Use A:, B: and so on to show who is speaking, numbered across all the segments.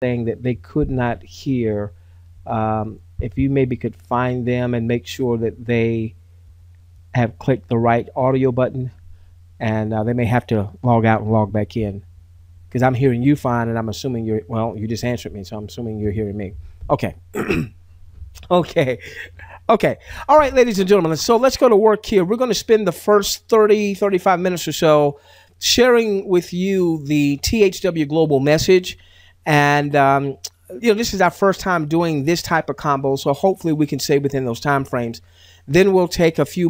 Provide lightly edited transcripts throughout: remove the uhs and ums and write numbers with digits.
A: saying that they could not hear. If you maybe could find them and make sure that they have clicked the right audio button, and they may have to log out and log back in because I'm hearing you fine, and I'm assuming you just answered me, so I'm assuming you're hearing me. Okay. Okay. Okay. All right, ladies and gentlemen. So let's go to work here. We're going to spend the first 30, 35 minutes or so sharing with you the THW Global message. And, this is our first time doing this type of combo. So hopefully we can stay within those time frames. Then we'll take a few,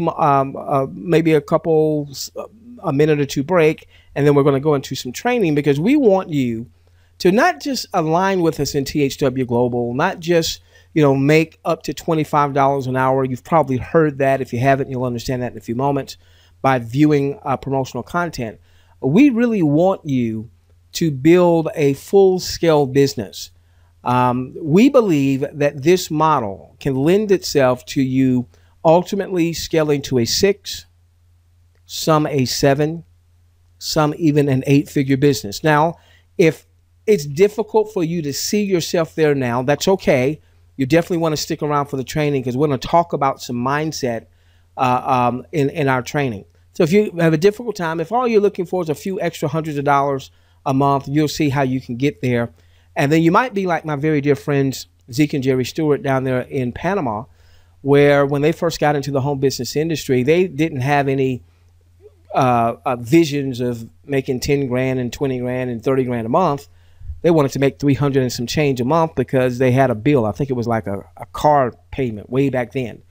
A: maybe a minute or two break. And then we're going to go into some training because we want you to not just align with us in THW Global, not just make up to $25 an hour. You've probably heard that. If you haven't, you'll understand that in a few moments by viewing promotional content. We really want you to build a full-scale business. We believe that this model can lend itself to you ultimately scaling to a 6, some a 7, some even an 8-figure business. Now, if it's difficult for you to see yourself there now, that's okay. You definitely want to stick around for the training because we're going to talk about some mindset in our training. So if you have a difficult time, if all you're looking for is a few extra hundreds of dollars a month, you'll see how you can get there. And then you might be like my very dear friends, Zeke and Jerry Stewart down there in Panama, where when they first got into the home business industry, they didn't have any visions of making 10 grand and 20 grand and 30 grand a month. They wanted to make 300 and some change a month because they had a bill. I think it was like a car payment way back then.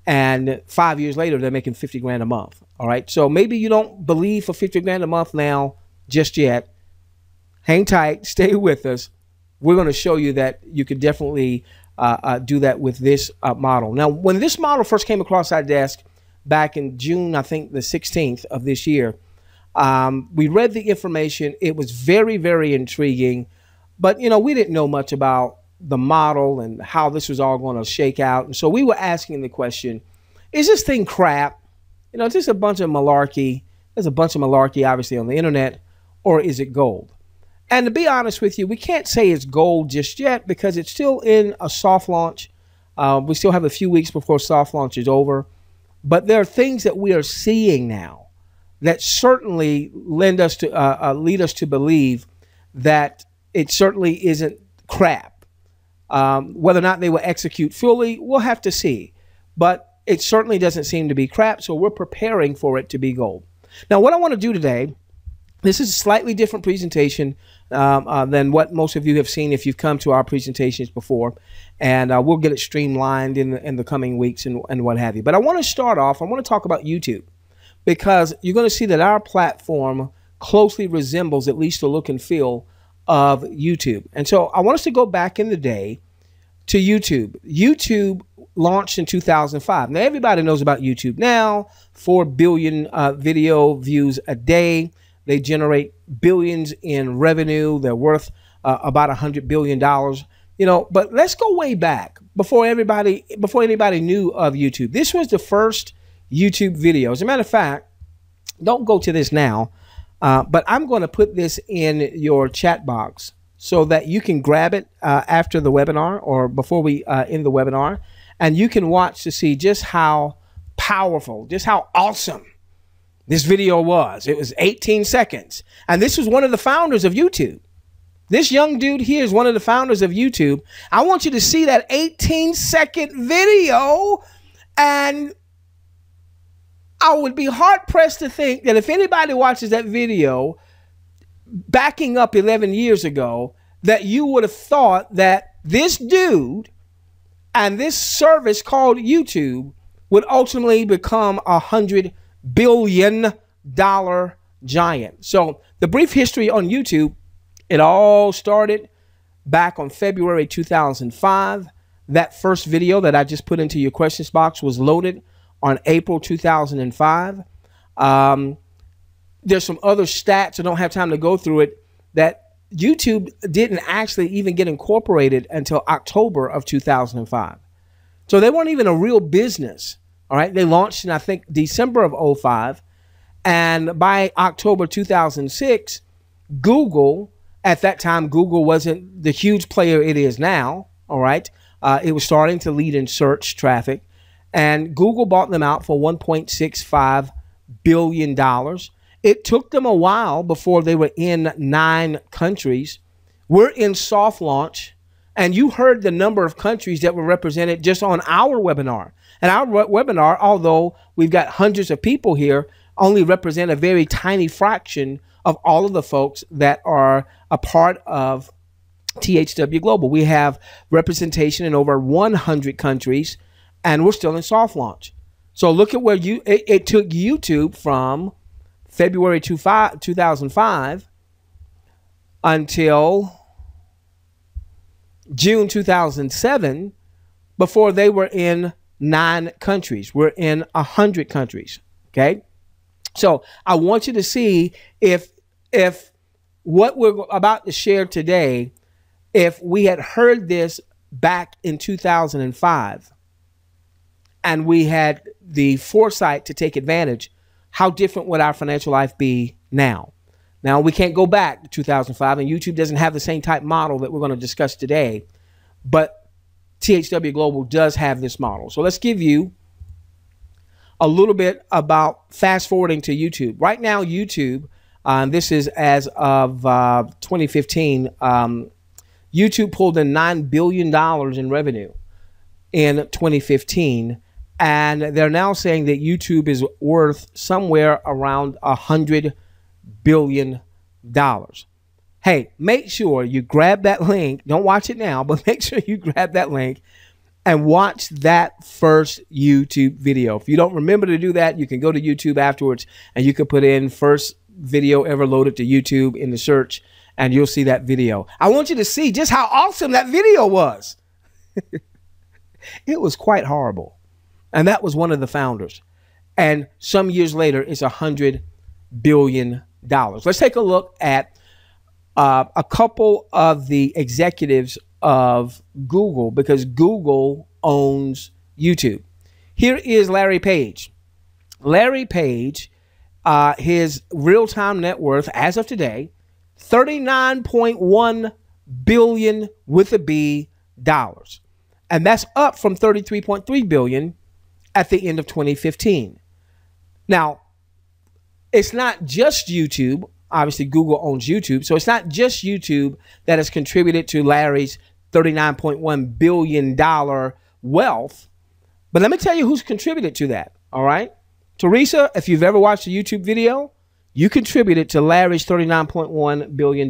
A: And 5 years later, they're making 50 grand a month. All right. So maybe you don't believe for 50 grand a month now just yet. Hang tight. Stay with us. We're going to show you that you could definitely do that with this model. Now, when this model first came across our desk back in June, I think the 16th of this year, we read the information. It was very, very intriguing. But, we didn't know much about the model and how this was all going to shake out. And so we were asking the question, is this thing crap? Is this a bunch of malarkey? There's a bunch of malarkey, obviously, on the internet. Or is it gold? And to be honest with you, we can't say it's gold just yet because it's still in a soft launch. We still have a few weeks before soft launch is over. But there are things that we are seeing now that certainly lead us to believe that it certainly isn't crap. Whether or not they will execute fully, we'll have to see. But it certainly doesn't seem to be crap, so we're preparing for it to be gold. Now, what I want to do today, this is a slightly different presentation than what most of you have seen if you've come to our presentations before. And we'll get it streamlined in the coming weeks and what have you. But I want to start off, I want to talk about YouTube, because you're going to see that our platform closely resembles at least the look and feel of YouTube. And so I want us to go back in the day to YouTube. YouTube launched in 2005. Now, everybody knows about YouTube now. 4 billion video views a day. They generate billions in revenue. They're worth about $100 billion. But let's go way back before anybody knew of YouTube. This was the first YouTube video. As a matter of fact, don't go to this now, but I'm going to put this in your chat box so that you can grab it after the webinar or before we end the webinar, and you can watch to see just how powerful, just how awesome this video was. It was 18 seconds, and this was one of the founders of YouTube. This young dude here is one of the founders of YouTube. I want you to see that 18-second video, and I would be hard-pressed to think that if anybody watches that video backing up 11 years ago, that you would have thought that this dude and this service called YouTube would ultimately become $100 billion giant. So the brief history on YouTube, it all started back on February 2005. That first video that I just put into your questions box was loaded on April 2005. There's some other stats, I don't have time to go through it, that YouTube didn't actually even get incorporated until October of 2005. So they weren't even a real business. All right. They launched in, I think, December of 2005. And by October 2006, Google At that time, Google wasn't the huge player it is now. All right. It was starting to lead in search traffic, and Google bought them out for $1.65 billion. It took them a while before they were in 9 countries. We're in soft launch, and you heard the number of countries that were represented just on our webinar. And our webinar, although we've got hundreds of people here, only represent a very tiny fraction of all of the folks that are a part of THW Global. We have representation in over 100 countries, and we're still in soft launch. So look at where it took YouTube from February 2005 until June 2007 before they were in 9 countries. We're in 100 countries. Okay. So I want you to see if what we're about to share today, if we had heard this back in 2005 and we had the foresight to take advantage, how different would our financial life be now? Now, we can't go back to 2005, and YouTube doesn't have the same type model that we're going to discuss today, but THW Global does have this model. So let's give you a little bit about fast forwarding to YouTube. Right now, YouTube, this is as of 2015, YouTube pulled in $9 billion in revenue in 2015. And they're now saying that YouTube is worth somewhere around $100 billion. Hey, make sure you grab that link. Don't watch it now, but make sure you grab that link and watch that first YouTube video. If you don't remember to do that, you can go to YouTube afterwards and you can put in first video ever loaded to YouTube in the search, and you'll see that video. I want you to see just how awesome that video was. It was quite horrible. And that was one of the founders. And some years later, it's $100 billion. Let's take a look at a couple of the executives of Google, because Google owns YouTube. Here is Larry Page. Larry Page, his real-time net worth as of today, $39.1 billion with a B dollars. And that's up from $33.3 billion at the end of 2015. Now, it's not just YouTube. Obviously, Google owns YouTube. So it's not just YouTube that has contributed to Larry's $39.1 billion wealth. But let me tell you who's contributed to that. All right. Teresa, if you've ever watched a YouTube video, you contributed to Larry's $39.1 billion.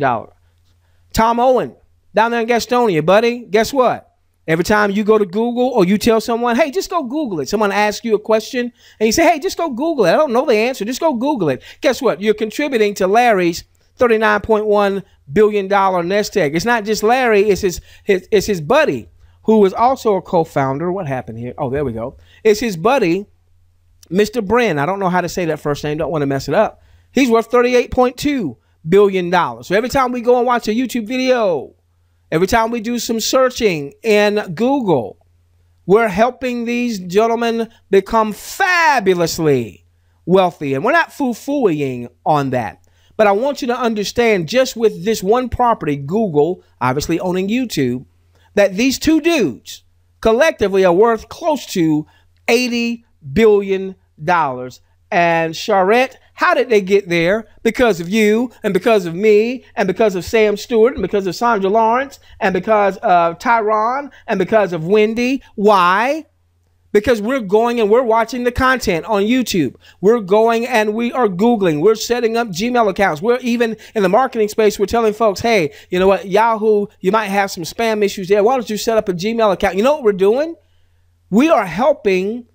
A: Tom Owen, down there in Gastonia, buddy, guess what? Every time you go to Google or you tell someone, hey, just go Google it. Someone asks you a question and you say, hey, just go Google it. I don't know the answer. Just go Google it. Guess what? You're contributing to Larry's $39.1 billion nest egg. It's not just Larry. It's his buddy, who is also a co-founder. What happened here? Oh, there we go. It's his buddy, Mr. Brin. I don't know how to say that first name. Don't want to mess it up. He's worth $38.2 billion. So every time we go and watch a YouTube video, every time we do some searching in Google, we're helping these gentlemen become fabulously wealthy. And we're not foo-fooing on that. But I want you to understand, just with this one property, Google, obviously owning YouTube, that these two dudes collectively are worth close to $80 billion. And Charette, how did they get there? Because of you, and because of me, and because of Sam Stewart, and because of Sandra Lawrence, and because of Tyron, and because of Wendy. Why? Because we're going and we're watching the content on YouTube. We're going and we are Googling. We're setting up Gmail accounts. We're even in the marketing space. We're telling folks, hey, you know what, Yahoo, you might have some spam issues there. Why don't you set up a Gmail account? You know what we're doing? We are helping.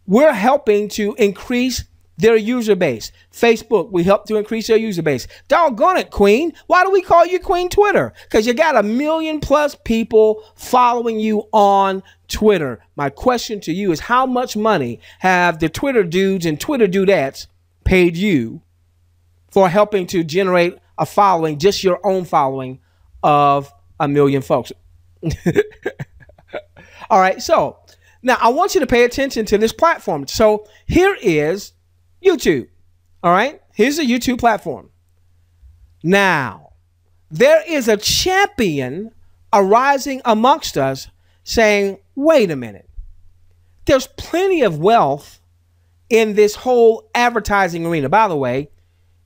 A: We're helping to increase their user base. Facebook, we help to increase their user base. Doggone it, Queen. Why do we call you Queen Twitter? Because you got 1 million+ people following you on Twitter. My question to you is, how much money have the Twitter dudes and Twitter dudettes paid you for helping to generate a following, just your own following of 1 million folks? All right, so now I want you to pay attention to this platform. So here is YouTube. All right, here's a YouTube platform. Now, there is a champion arising amongst us saying, wait a minute, there's plenty of wealth in this whole advertising arena. By the way,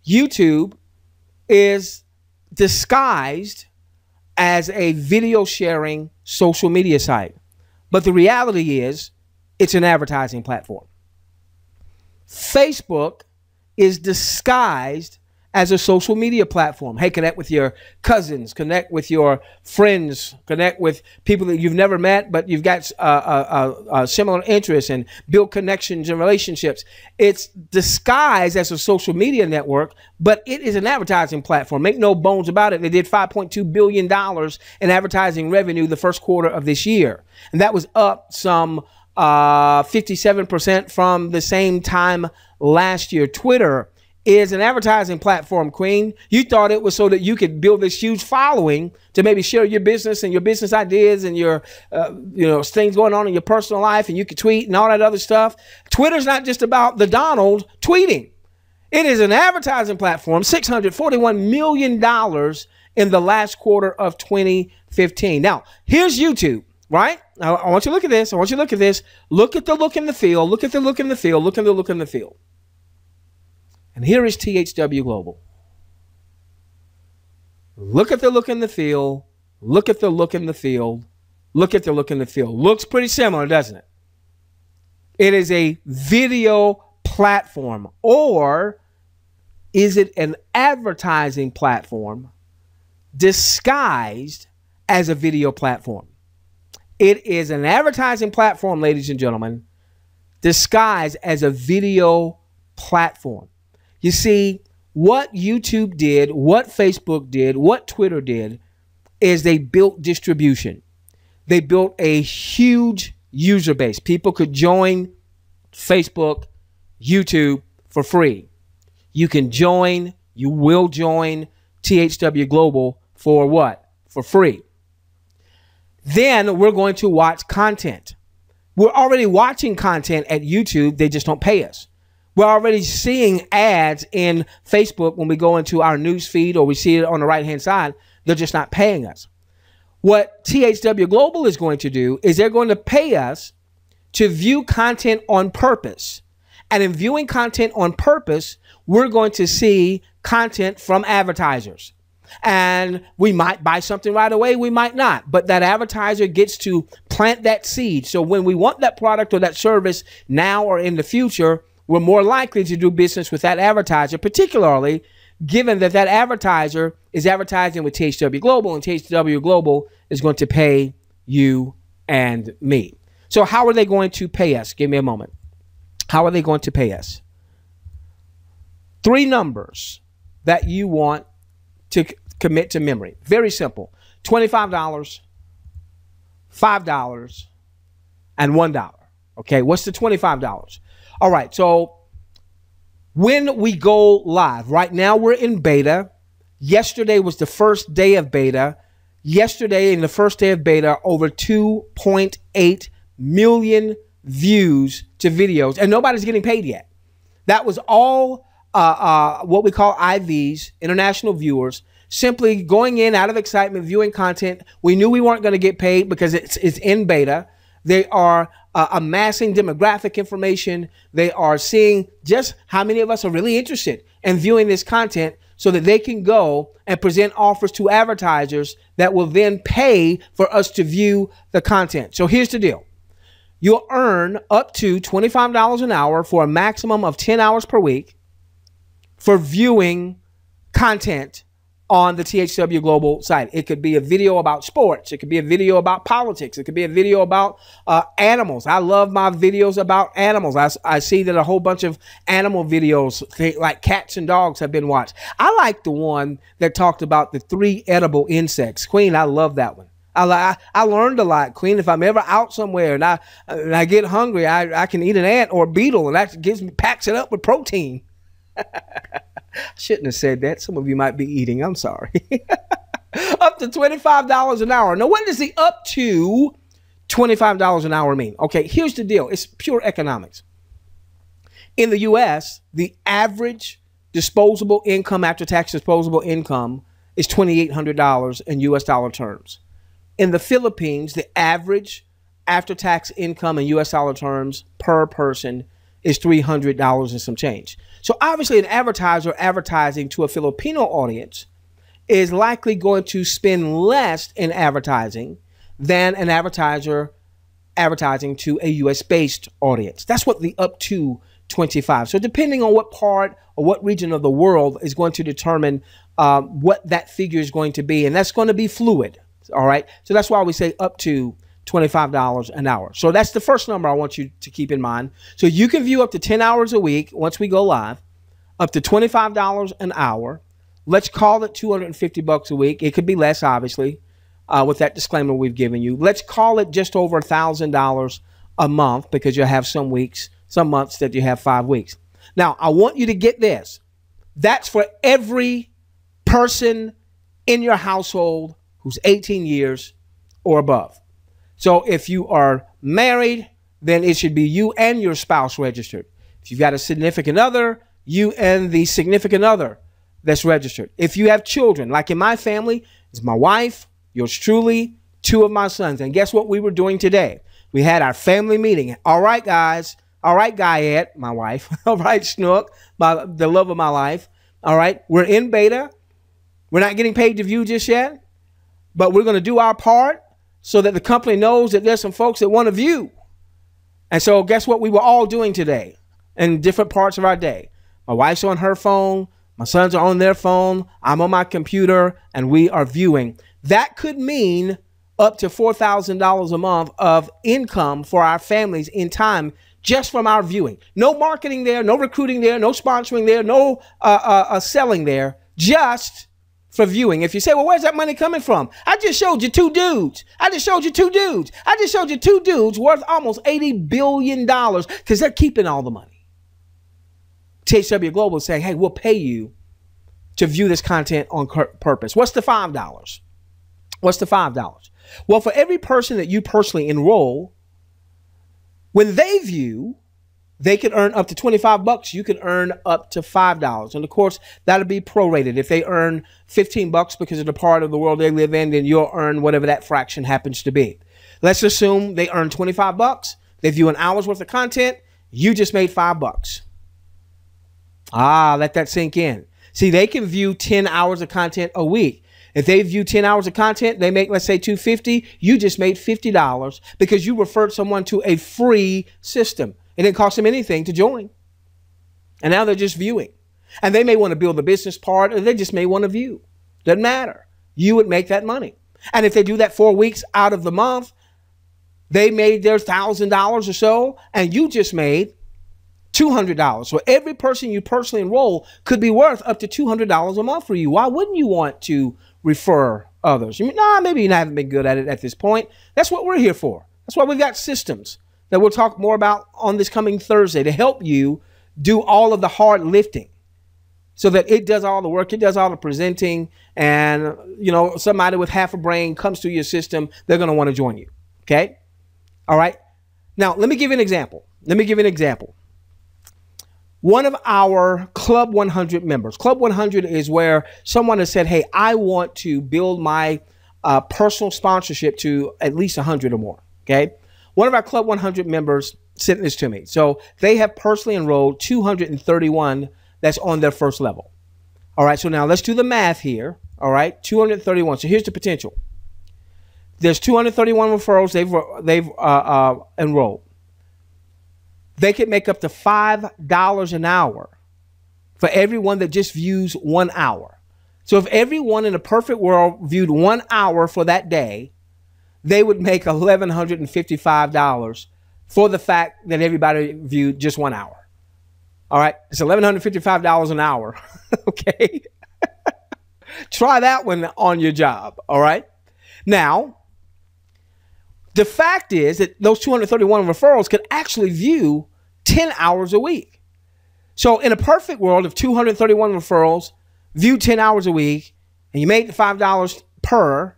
A: YouTube is disguised as a video sharing social media site. But the reality is it's an advertising platform. Facebook is disguised as a social media platform. Hey, connect with your cousins, connect with your friends, connect with people that you've never met, but you've got similar interests, and build connections and relationships. It's disguised as a social media network, but it is an advertising platform. Make no bones about it. They did $5.2 billion in advertising revenue the first quarter of this year. And that was up some 57% from the same time last year. Twitter is an advertising platform, Queen. You thought it was so that you could build this huge following to maybe share your business and your business ideas and your, things going on in your personal life, and you could tweet and all that other stuff. Twitter's not just about the Donald tweeting. It is an advertising platform, $641 million in the last quarter of 2015. Now, here's YouTube, right? Now, I want you to look at this. I want you to look at this. Look at the look and the feel. Look at the look and the feel. Look at the look and the feel. And here is THW Global. Look at the look and the feel. Look at the look and the feel. Look at the look and the feel. Looks pretty similar, doesn't it? It is a video platform. Or is it an advertising platform disguised as a video platform? It is an advertising platform, ladies and gentlemen, disguised as a video platform. You see, what YouTube did, what Facebook did, what Twitter did is they built distribution. They built a huge user base. People could join Facebook, YouTube for free. You can join, you will join THW Global for what? For free. Then we're going to watch content. We're already watching content at YouTube. They just don't pay us. We're already seeing ads in Facebook when we go into our news feed, or we see it on the right-hand side. They're just not paying us. What THW Global is going to do is they're going to pay us to view content on purpose. And in viewing content on purpose, we're going to see content from advertisers. And we might buy something right away, we might not. But that advertiser gets to plant that seed. So when we want that product or that service now or in the future, we're more likely to do business with that advertiser, particularly given that that advertiser is advertising with THW Global, and THW Global is going to pay you and me. So how are they going to pay us? Give me a moment. How are they going to pay us? 3 numbers that you want to commit to memory. Very simple. $25, $5, and $1. Okay, what's the $25? All right, so when we go live, right now we're in beta. Yesterday was the first day of beta. Yesterday, in the first day of beta, over 2.8 million views to videos, and nobody's getting paid yet. That was all what we call IVs, international viewers, simply going in out of excitement, viewing content. We knew we weren't going to get paid because it's in beta. They are amassing demographic information. They are seeing just how many of us are really interested in viewing this content so that they can go and present offers to advertisers that will then pay for us to view the content. So here's the deal. You'll earn up to $25 an hour for a maximum of 10 hours per week for viewing content on the THW Global site. It could be a video about sports. It could be a video about politics. It could be a video about animals. I love my videos about animals. I see that a whole bunch of animal videos, like cats and dogs, have been watched. I like the one that talked about the 3 edible insects. Queen, I love that one. I learned a lot, Queen. If I'm ever out somewhere and I get hungry, I can eat an ant or a beetle, and that packs it up with protein. Shouldn't have said that. Some of you might be eating. I'm sorry. Up to $25 an hour. Now, what does the up to $25 an hour mean? Okay, here's the deal. It's pure economics. In the U.S., the average disposable income after tax disposable income is $2,800 in US dollar terms. In the Philippines, the average after-tax income in US dollar terms per person is $300 and some change. So obviously an advertiser advertising to a Filipino audience is likely going to spend less in advertising than an advertiser advertising to a US-based audience. That's what the up to 25. So depending on what part or what region of the world is going to determine what that figure is going to be. And that's going to be fluid. All right. So that's why we say up to $25 an hour. So that's the first number I want you to keep in mind. So you can view up to 10 hours a week once we go live, up to $25 an hour. Let's call it $250 a week. It could be less, obviously, with that disclaimer we've given you. Let's call it just over $1,000 a month because you have some weeks, some months that you have 5 weeks. Now, I want you to get this. That's for every person in your household who's 18 years or above. So if you are married, then it should be you and your spouse registered. If you've got a significant other, you and the significant other that's registered. If you have children, like in my family, it's my wife, yours truly, 2 of my sons. And guess what we were doing today? We had our family meeting. All right, guys. All right, Guyette, my wife. All right, Snook, the love of my life. All right, we're in beta. We're not getting paid to view just yet, but we're going to do our part so that the company knows that there's some folks that want to view. And so guess what we were all doing today in different parts of our day? My wife's on her phone. My sons are on their phone. I'm on my computer, and we are viewing. That could mean up to $4,000 a month of income for our families in time just from our viewing. No marketing there, no recruiting there, no sponsoring there, no selling there, just for viewing. If you say, well, where's that money coming from? I just showed you 2 dudes. I just showed you 2 dudes. I just showed you 2 dudes worth almost $80 billion because they're keeping all the money. THW Global is saying, hey, we'll pay you to view this content on purpose. What's the $5? What's the $5? Well, for every person that you personally enroll, when they view, they can earn up to $25. You can earn up to $5. And of course, that'll be prorated. If they earn $15 because of the part of the world they live in, then you'll earn whatever that fraction happens to be. Let's assume they earn $25. They view an hour's worth of content. You just made $5. Let that sink in. See, they can view 10 hours of content a week. If they view 10 hours of content, they make, let's say, $250. You just made $50 because you referred someone to a free system. It didn't cost them anything to join. And now they're just viewing. And they may want to build the business part, or they just may want to view. Doesn't matter. You would make that money. And if they do that 4 weeks out of the month, they made their $1,000 or so, and you just made $200. So every person you personally enroll could be worth up to $200 a month for you. Why wouldn't you want to refer others? You mean, maybe you haven't been good at it at this point. That's what we're here for. That's why we've got systems that we'll talk more about on this coming Thursday to help you do all of the hard lifting so that it does all the work. It does all the presenting. And, you know, somebody with half a brain comes through your system, they're going to want to join you. Okay. All right. Now, let me give you an example. One of our Club 100 members. Club 100 is where someone has said, hey, I want to build my personal sponsorship to at least 100 or more. Okay. One of our Club 100 members sent this to me. So they have personally enrolled 231 that's on their first level. All right. So now let's do the math here. All right. 231. So here's the potential. There's 231 referrals they've enrolled. They could make up to $5 an hour for everyone that just views 1 hour. So if everyone in a perfect world viewed 1 hour for that day, they would make $1,155 for the fact that everybody viewed just 1 hour. All right. It's $1,155 an hour. Okay. Try that one on your job. All right. Now, the fact is that those 231 referrals could actually view 10 hours a week. So in a perfect world of 231 referrals, view 10 hours a week, and you made the $5 per,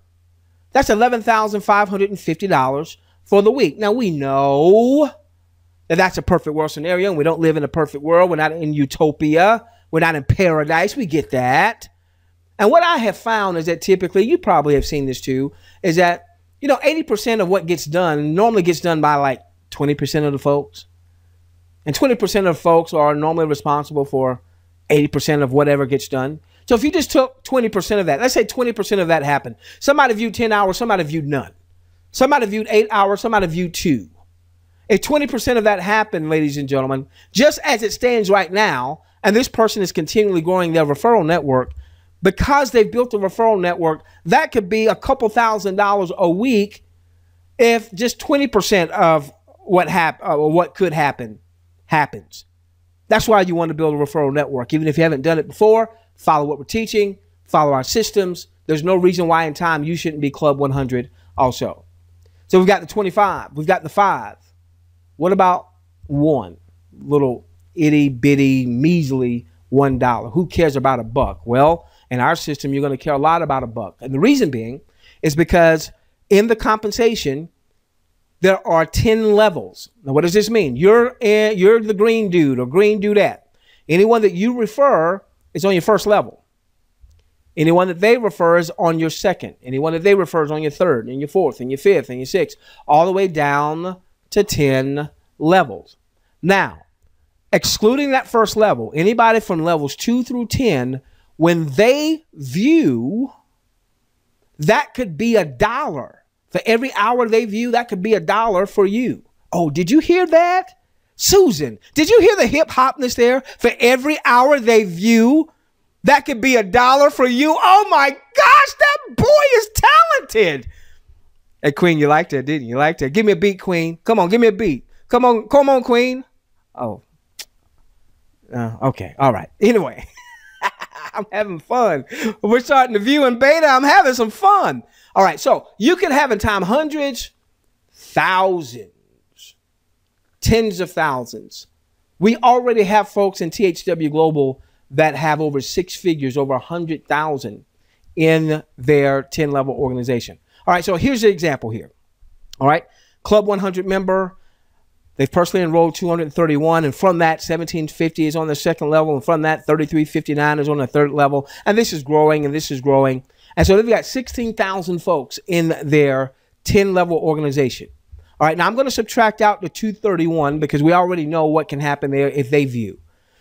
A: that's $11,550 for the week. Now, we know that that's a perfect world scenario, and we don't live in a perfect world. We're not in utopia. We're not in paradise. We get that. And what I have found is that typically, you probably have seen this too, is that, 80% of what gets done normally gets done by like 20% of the folks. And 20% of folks are normally responsible for 80% of whatever gets done. So if you just took 20% of that, let's say 20% of that happened. Somebody viewed 10 hours, somebody viewed none. Somebody viewed 8 hours, somebody viewed 2. If 20% of that happened, ladies and gentlemen, just as it stands right now, and this person is continually growing their referral network, because they've built a referral network, that could be a couple $1,000s a week if just 20% of what could happen happens. That's why you want to build a referral network. Even if you haven't done it before, follow what we're teaching, follow our systems. There's no reason why in time you shouldn't be Club 100 also. So we've got the 25, we've got the 5. What about 1? Little itty bitty measly $1. Who cares about a buck? Well, in our system, you're going to care a lot about a buck. And the reason being is because in the compensation, there are 10 levels. Now, what does this mean? You're the green dude or green dudette. Anyone that you refer is on your first level. Anyone that they refer is on your second. Anyone that they refer is on your third and your fourth and your fifth and your sixth, all the way down to 10 levels. Now, excluding that first level, anybody from levels 2 through 10, when they view, that could be $1. For every hour they view, that could be $1 for you. Oh, did you hear that? Susan, did you hear the hip hopness there? For every hour they view, that could be $1 for you. Oh my gosh, that boy is talented. Hey, Queen, you liked it, didn't you? You liked it. Give me a beat, Queen. Come on, give me a beat. Come on, Queen. Oh, okay. All right. Anyway. I'm having fun. We're starting to view in beta. I'm having some fun. All right. So you can have in time hundreds, thousands, tens of thousands. We already have folks in THW Global that have over 6 figures, over 100,000 in their 10-level organization. All right. So here's the example here. All right. Club 100 member. They've personally enrolled 231, and from that, 1750 is on the second level, and from that, 3359 is on the third level, and this is growing, and this is growing. And so they've got 16,000 folks in their 10-level organization. All right, now I'm going to subtract out the 231 because we already know what can happen there if they view.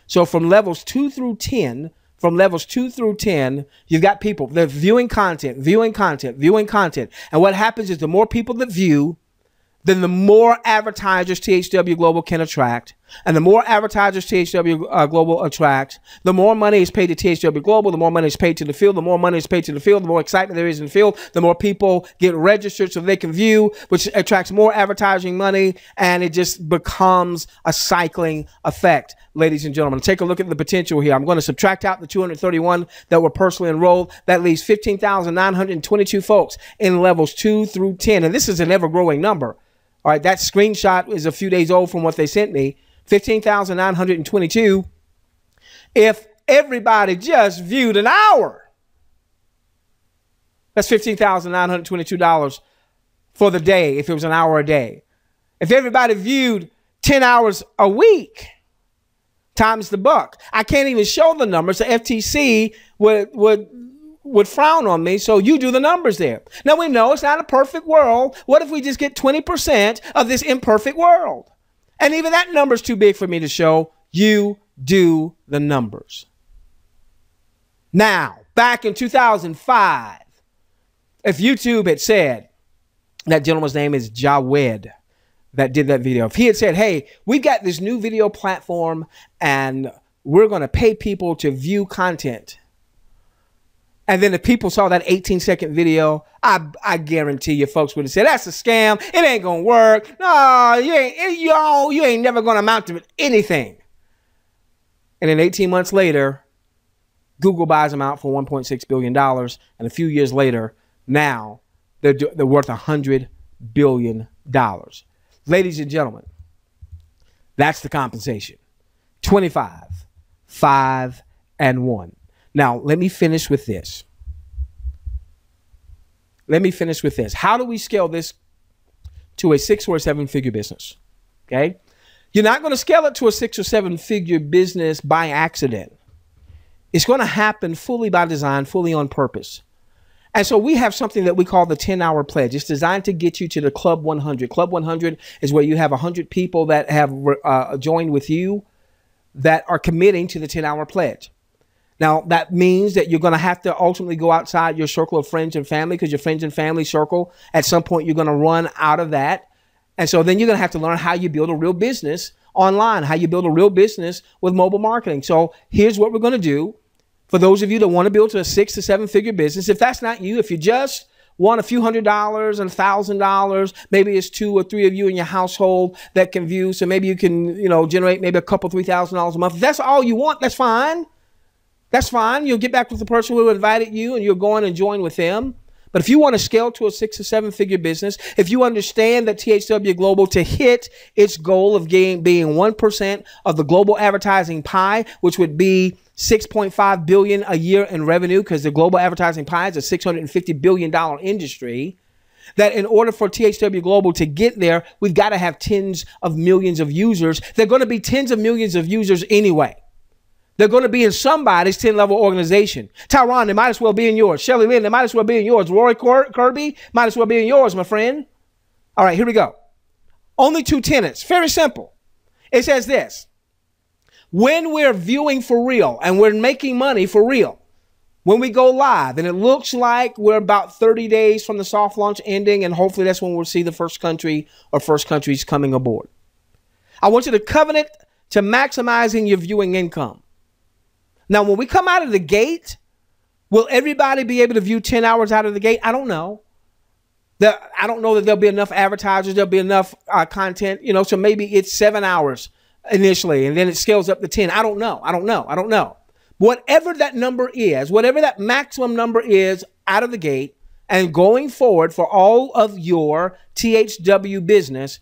A: So from levels 2 through 10, you've got people, they're viewing content, and what happens is the more people that view, then the more advertisers THW Global can attract. And the more advertisers THW Global attracts, the more money is paid to THW Global, the more money is paid to the field, the more money is paid to the field, the more excitement there is in the field, the more people get registered so they can view, which attracts more advertising money, and it just becomes a cycling effect. Ladies and gentlemen, take a look at the potential here. I'm going to subtract out the 231 that were personally enrolled. That leaves 15,922 folks in levels 2 through 10. And this is an ever-growing number. All right, that screenshot is a few days old from what they sent me. 15,922. If everybody just viewed an hour, that's $15,922 for the day if it was an hour a day. If everybody viewed 10 hours a week, times the buck. I can't even show the numbers. The FTC would frown on me, so you do the numbers there. Now, we know it's not a perfect world. What if we just get 20% of this imperfect world? And even that number's too big for me to show. You do the numbers. Now, back in 2005, if YouTube had said, that gentleman's name is Jawed that did that video. If he had said, hey, we've got this new video platform and we're going to pay people to view content. And then if people saw that 18-second video, I guarantee you folks would have said, that's a scam. It ain't going to work. No, you ain't never going to amount to anything. And then 18 months later, Google buys them out for $1.6 billion. And a few years later, now they're worth $100 billion. Ladies and gentlemen, that's the compensation. 25, 5, and 1. Now, let me finish with this. How do we scale this to a 6 or 7 figure business? Okay. You're not going to scale it to a 6 or 7 figure business by accident. It's going to happen fully by design, fully on purpose. And so we have something that we call the 10-hour pledge. It's designed to get you to the Club 100. Club 100 is where you have 100 people that have joined with you that are committing to the 10-hour pledge. Now, that means that you're going to have to ultimately go outside your circle of friends and family, because your friends and family circle, at some point, you're going to run out of that. And so then you're going to have to learn how you build a real business online, how you build a real business with mobile marketing. So here's what we're going to do. For those of you that want to build to a 6 to 7 figure business, if that's not you, if you just want a few $100 and $1,000, maybe it's 2 or 3 of you in your household that can view. So maybe you can, generate maybe a couple, $3,000 a month. If that's all you want, that's fine. That's fine. You'll get back with the person who invited you and you'll go in and join with them. But if you want to scale to a 6 or 7 figure business, if you understand that THW Global, to hit its goal of being 1% of the global advertising pie, which would be $6.5 billion a year in revenue, because the global advertising pie is a $650 billion industry, that in order for THW Global to get there, we've got to have tens of millions of users. They're going to be tens of millions of users anyway. They're going to be in somebody's 10-level organization. Tyron, they might as well be in yours. Shelly Lynn, they might as well be in yours. Rory Kirby, might as well be in yours, my friend. All right, here we go. Only 2 tenets. Very simple. It says this. When we're viewing for real and we're making money for real, when we go live, and it looks like we're about 30 days from the soft launch ending, and hopefully that's when we'll see the first country or first countries coming aboard. I want you to covenant to maximizing your viewing income. Now, when we come out of the gate, will everybody be able to view 10 hours out of the gate? I don't know. I don't know that there'll be enough advertisers. There'll be enough content, so maybe it's 7 hours initially, and then it scales up to 10. I don't know. Whatever that number is, whatever that maximum number is out of the gate and going forward for all of your THW business,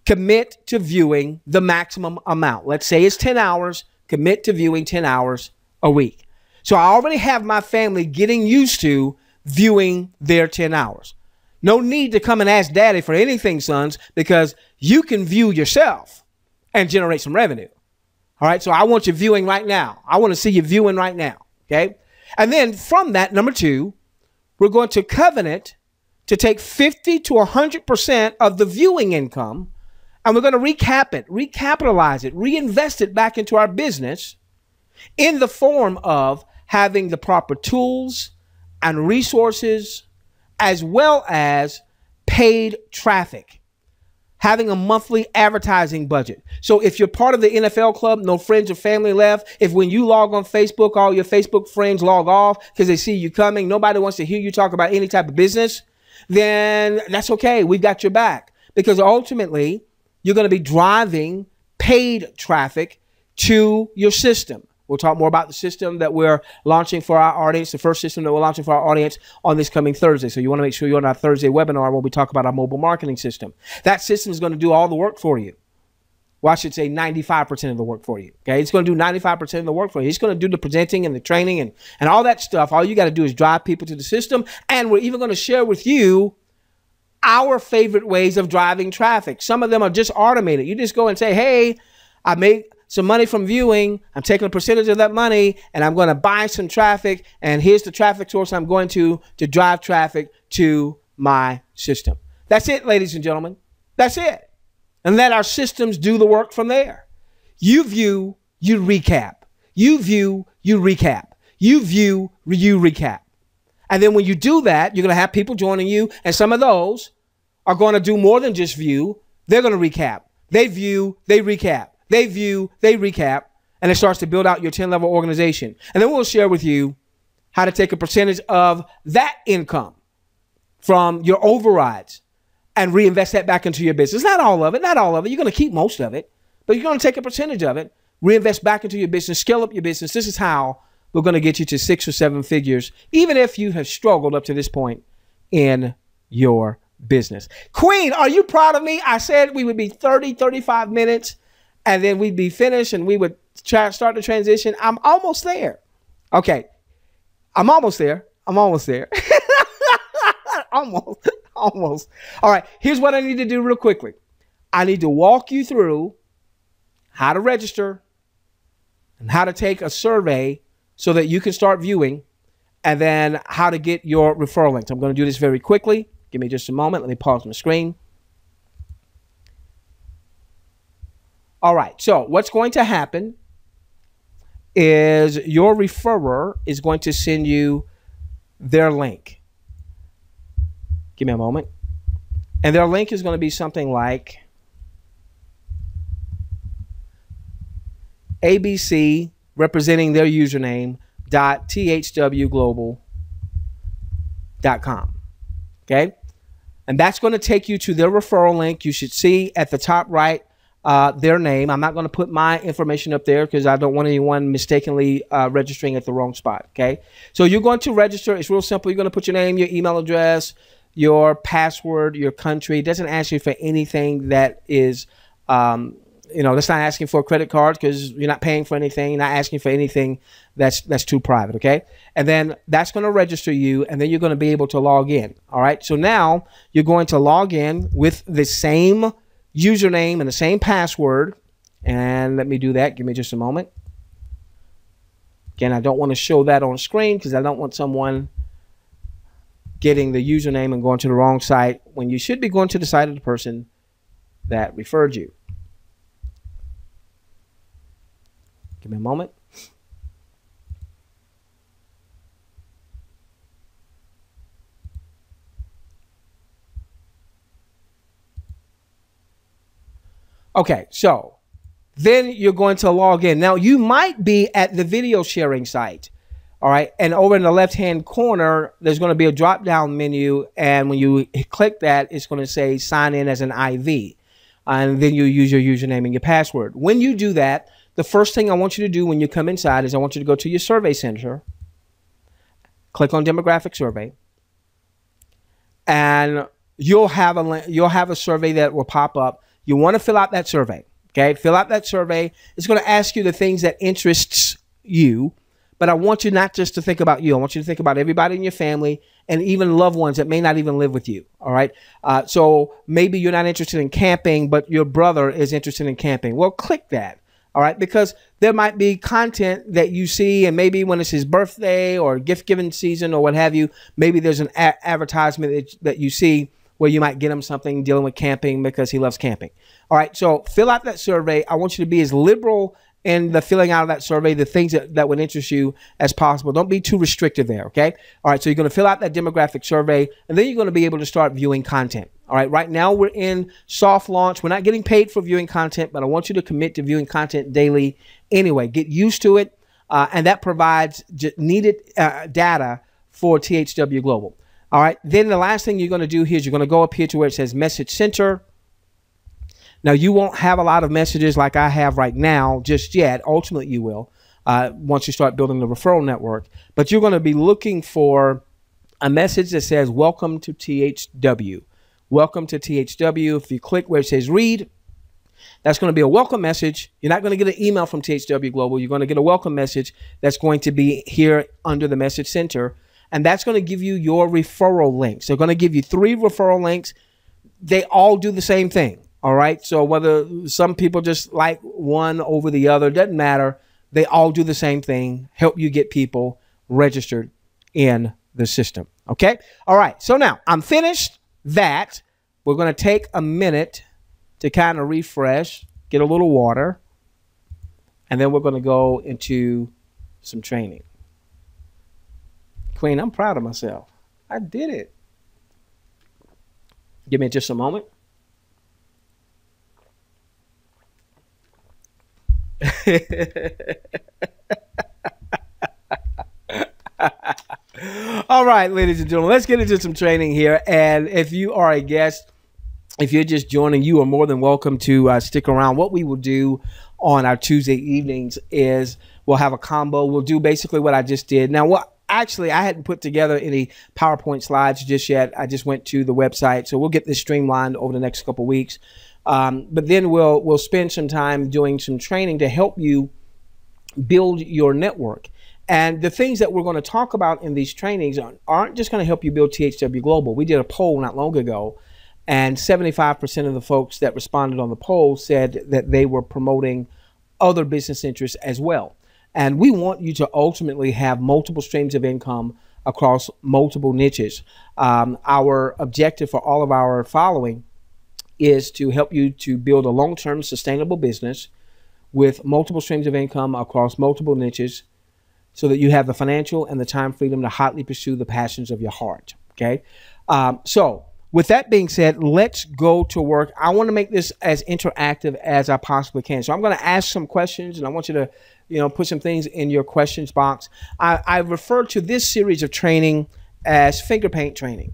A: commit to viewing the maximum amount. Let's say it's 10 hours. Commit to viewing 10 hours a week. So I already have my family getting used to viewing their 10 hours. No need to come and ask daddy for anything, sons, because you can view yourself and generate some revenue. All right. So I want you viewing right now. I want to see you viewing right now. Okay. And then from that, number 2, we're going to covenant to take 50 to 100% of the viewing income, and we're going to recap it, recapitalize it, reinvest it back into our business in the form of having the proper tools and resources, as well as paid traffic, having a monthly advertising budget. So if you're part of the NFL club, no friends or family left, if when you log on Facebook, all your Facebook friends log off because they see you coming, nobody wants to hear you talk about any type of business, then that's okay. We've got your back, because ultimately, you're going to be driving paid traffic to your system. We'll talk more about the system that we're launching for our audience, the first system that we're launching for our audience on this coming Thursday. So you want to make sure you're on our Thursday webinar where we talk about our mobile marketing system. That system is going to do all the work for you. Well, I should say 95% of the work for you. Okay, it's going to do 95% of the work for you. It's going to do the presenting and the training and all that stuff. All you got to do is drive people to the system. And we're even going to share with you our favorite ways of driving traffic. Some of them are just automated. You just go and say, hey, I made some money from viewing. I'm taking a percentage of that money and I'm going to buy some traffic. And here's the traffic source I'm going to drive traffic to my system. That's it, ladies and gentlemen. That's it. And let our systems do the work from there. You view, you recap. You view, you recap. You view, you recap. And then when you do that, you're going to have people joining you. And some of those are going to do more than just view. They're going to recap. They view, they recap. They view, they recap. And it starts to build out your 10-level organization. And then we'll share with you how to take a percentage of that income from your overrides and reinvest that back into your business. Not all of it. Not all of it. You're going to keep most of it. But you're going to take a percentage of it, reinvest back into your business, scale up your business. This is how we're going to get you to 6 or 7 figures, even if you have struggled up to this point in your business. Queen, are you proud of me? I said we would be 30, 35 minutes, and then we'd be finished, and we would start the transition. I'm almost there. Okay. I'm almost there. I'm almost there. Almost. All right. Here's what I need to do real quickly. I need to walk you through how to register and how to take a survey so that you can start viewing, and then how to get your referral links. I'm going to do this very quickly. Give me just a moment. Let me pause my screen. All right. So what's going to happen is your referrer is going to send you their link. Give me a moment. And their link is going to be something like ABC representing their username .thwglobal.com. Okay. And that's going to take you to their referral link. You should see at the top right their name. I'm not going to put my information up there because I don't want anyone mistakenly registering at the wrong spot. Okay. So you're going to register. It's real simple. You're going to put your name, your email address, your password, your country. It doesn't ask you for anything that is, that's not asking for a credit card because you're not paying for anything. You're not asking for anything that's too private. Okay. And then that's going to register you, and then you're going to be able to log in. All right. So now you're going to log in with the same username and the same password. And let me do that. Give me just a moment. Again, I don't want to show that on screen because I don't want someone getting the username and going to the wrong site when you should be going to the site of the person that referred you. Give me a moment. Okay, so then you're going to log in. Now, you might be at the video sharing site, all right? And over in the left-hand corner, there's going to be a drop-down menu, and when you click that, it's going to say sign in as an IV, and then you use your username and your password. When you do that, the first thing I want you to do when you come inside is I want you to go to your survey center, click on demographic survey, and you'll have a survey that will pop up. You want to fill out that survey, okay? Fill out that survey. It's going to ask you the things that interests you, but I want you not just to think about you. I want you to think about everybody in your family and even loved ones that may not even live with you, all right? So maybe you're not interested in camping, but your brother is interested in camping. Well, click that, all right? Because there might be content that you see, and maybe when it's his birthday or gift-giving season or what have you, maybe there's an advertisement that you see where you might get him something dealing with camping because he loves camping. All right, so fill out that survey. I want you to be as liberal in the filling out of that survey, the things that would interest you as possible. Don't be too restrictive there, okay? All right, so you're going to fill out that demographic survey, and then you're going to be able to start viewing content. All right, right now we're in soft launch. We're not getting paid for viewing content, but I want you to commit to viewing content daily anyway. Get used to it, and that provides needed data for THW Global. All right, then the last thing you're going to do here is you're going to go up here to where it says Message Center. Now, you won't have a lot of messages like I have right now just yet. Ultimately, you will once you start building the referral network. But you're going to be looking for a message that says, welcome to THW. Welcome to THW. If you click where it says read, that's going to be a welcome message. You're not going to get an email from THW Global. You're going to get a welcome message that's going to be here under the Message Center. And that's going to give you your referral links. They're going to give you 3 referral links. They all do the same thing. All right. So whether some people just like one over the other, doesn't matter. They all do the same thing. Help you get people registered in the system. Okay. All right. So now I'm finished that. We're going to take a minute to kind of refresh, get a little water, and then we're going to go into some training. Queen, I'm proud of myself. I did it. Give me just a moment. All right, ladies and gentlemen, let's get into some training here. And if you are a guest, if you're just joining, you are more than welcome to stick around. What we will do on our Tuesday evenings is we'll have a combo. We'll do basically what I just did. Now, actually, I hadn't put together any PowerPoint slides just yet. I just went to the website. So we'll get this streamlined over the next couple of weeks. But then we'll spend some time doing some training to help you build your network. And the things that we're going to talk about in these trainings aren't just going to help you build THW Global. We did a poll not long ago, and 75% of the folks that responded on the poll said that they were promoting other business interests as well. And we want you to ultimately have multiple streams of income across multiple niches. Our objective for all of our following is to help you to build a long-term sustainable business with multiple streams of income across multiple niches, so that you have the financial and the time freedom to hotly pursue the passions of your heart. Okay. So with that being said, let's go to work. I want to make this as interactive as I possibly can. So I'm going to ask some questions, and I want you to, put some things in your questions box. I refer to this series of training as finger paint training.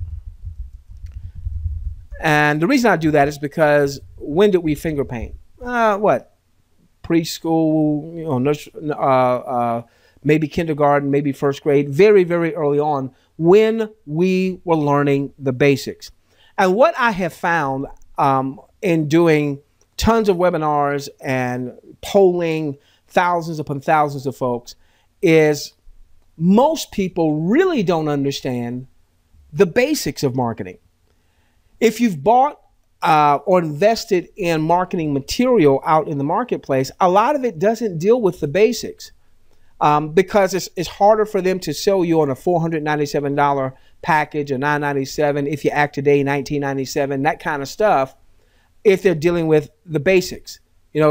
A: And the reason I do that is because when did we finger paint? Preschool, maybe kindergarten, maybe first grade, very, very early on, when we were learning the basics. And what I have found in doing tons of webinars and polling thousands upon thousands of folks is most people really don't understand the basics of marketing. If you've bought or invested in marketing material out in the marketplace, a lot of it doesn't deal with the basics. Because it's harder for them to sell you on a $497 package, or $997 if you act today, $1997, that kind of stuff, if they're dealing with the basics.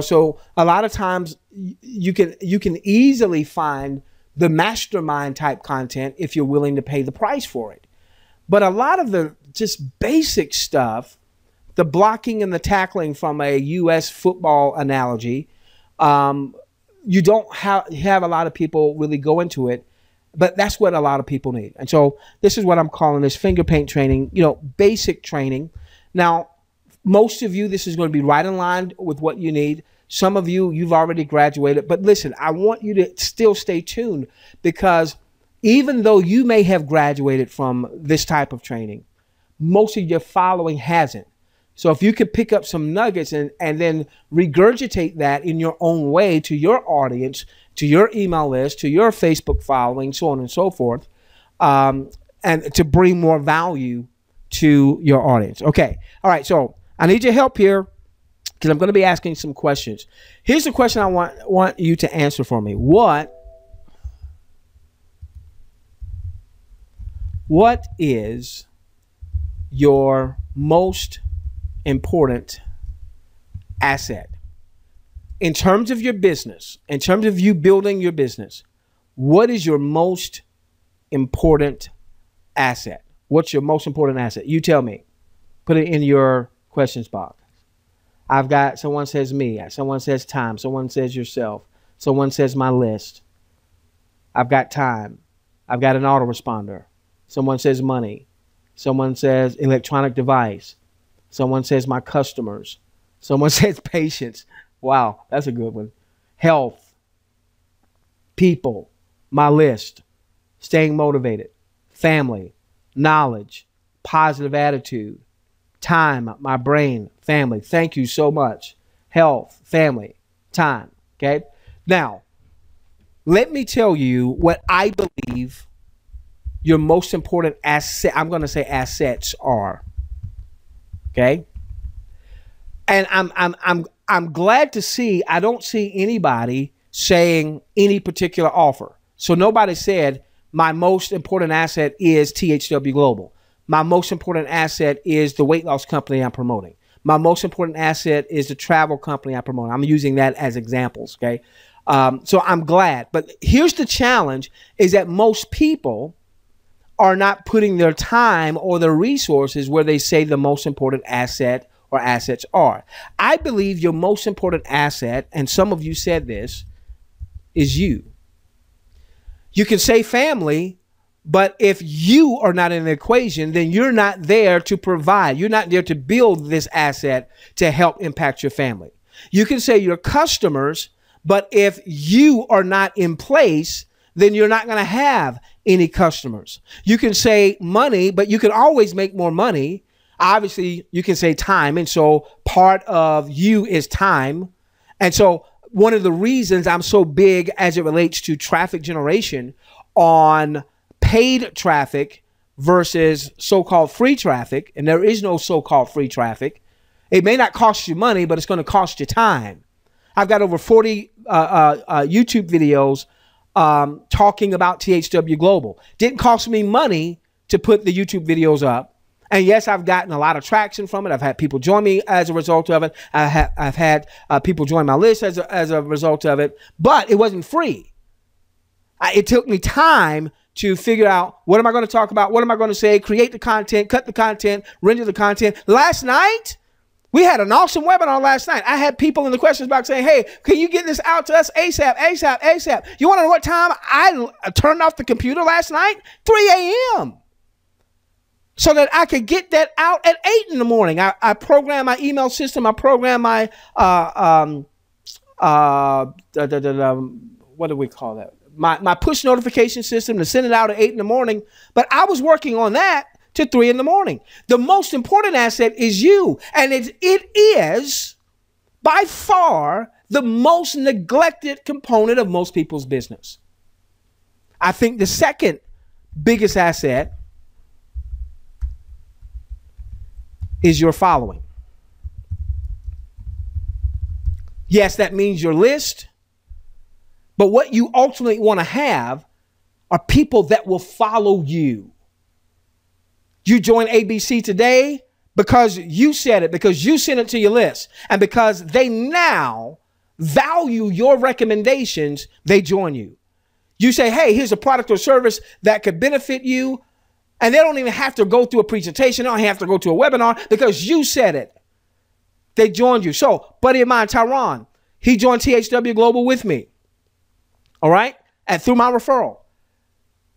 A: So a lot of times you can easily find the mastermind type content if you're willing to pay the price for it. But a lot of the just basic stuff, the blocking and the tackling, from a U.S. football analogy, you don't have a lot of people really go into it, but that's what a lot of people need. And so this is what I'm calling this finger paint training, basic training. Now, most of you, this is going to be right in line with what you need. Some of you, you've already graduated. But listen, I want you to still stay tuned, because even though you may have graduated from this type of training, most of your following hasn't. So if you could pick up some nuggets and then regurgitate that in your own way to your audience, to your email list, to your Facebook following, so on and so forth, and to bring more value to your audience. Okay. All right. So I need your help here, because I'm going to be asking some questions. Here's the question I want you to answer for me. What is your most important asset in terms of your business, in terms of you building your business? What is your most important asset? What's your most important asset? You tell me. Put it in your questions box. I've got, someone says me, someone says time, someone says yourself, someone says my list. I've got time. I've got an autoresponder. Someone says money. Someone says electronic device. Someone says my customers. Someone says patience. Wow, that's a good one. Health. People. My list. Staying motivated. Family. Knowledge. Positive attitude. Time. My brain. Family. Thank you so much. Health. Family. Time. Okay? Now, let me tell you what I believe your most important asset, I'm going to say assets, are. Okay. And I'm glad to see, I don't see anybody saying any particular offer. So nobody said my most important asset is THW Global. My most important asset is the weight loss company I'm promoting. My most important asset is the travel company I'm promoting. I'm using that as examples. Okay. So I'm glad. But here's the challenge, is that most people are not putting their time or their resources where they say the most important asset or assets are. I believe your most important asset, and some of you said this, is you. You can say family, but if you are not in the equation, then you're not there to provide. You're not there to build this asset to help impact your family. You can say your customers, but if you are not in place, then you're not going to have any customers. You can say money, but you can always make more money. Obviously, you can say time. And so part of you is time. And so one of the reasons I'm so big as it relates to traffic generation on paid traffic versus so-called free traffic, and there is no so-called free traffic. It may not cost you money, but it's going to cost you time. I've got over 40 YouTube videos talking about THW Global. Didn't cost me money to put the YouTube videos up. And yes, I've gotten a lot of traction from it. I've had people join me as a result of it. I've had people join my list as a result of it. But it wasn't free. It took me time to figure out, what am I going to talk about? What am I going to say? Create the content, cut the content, render the content. Last night, we had an awesome webinar last night. I had people in the questions box saying, hey, can you get this out to us ASAP, ASAP, ASAP? You want to know what time I turned off the computer last night? 3 a.m. So that I could get that out at 8 in the morning. I programmed my email system. I programmed my, what do we call that? My push notification system to send it out at 8 in the morning. But I was working on that to 3 in the morning. The most important asset is you. And it is by far the most neglected component of most people's business. I think the second biggest asset is your following. Yes, that means your list. But what you ultimately want to have are people that will follow you. You join ABC today because you said it, because you sent it to your list, and because they now value your recommendations, they join you. You say, hey, here's a product or service that could benefit you, and they don't even have to go through a presentation. They don't have to go to a webinar because you said it. They joined you. So, buddy of mine, Tyron, he joined THW Global with me. All right? And through my referral.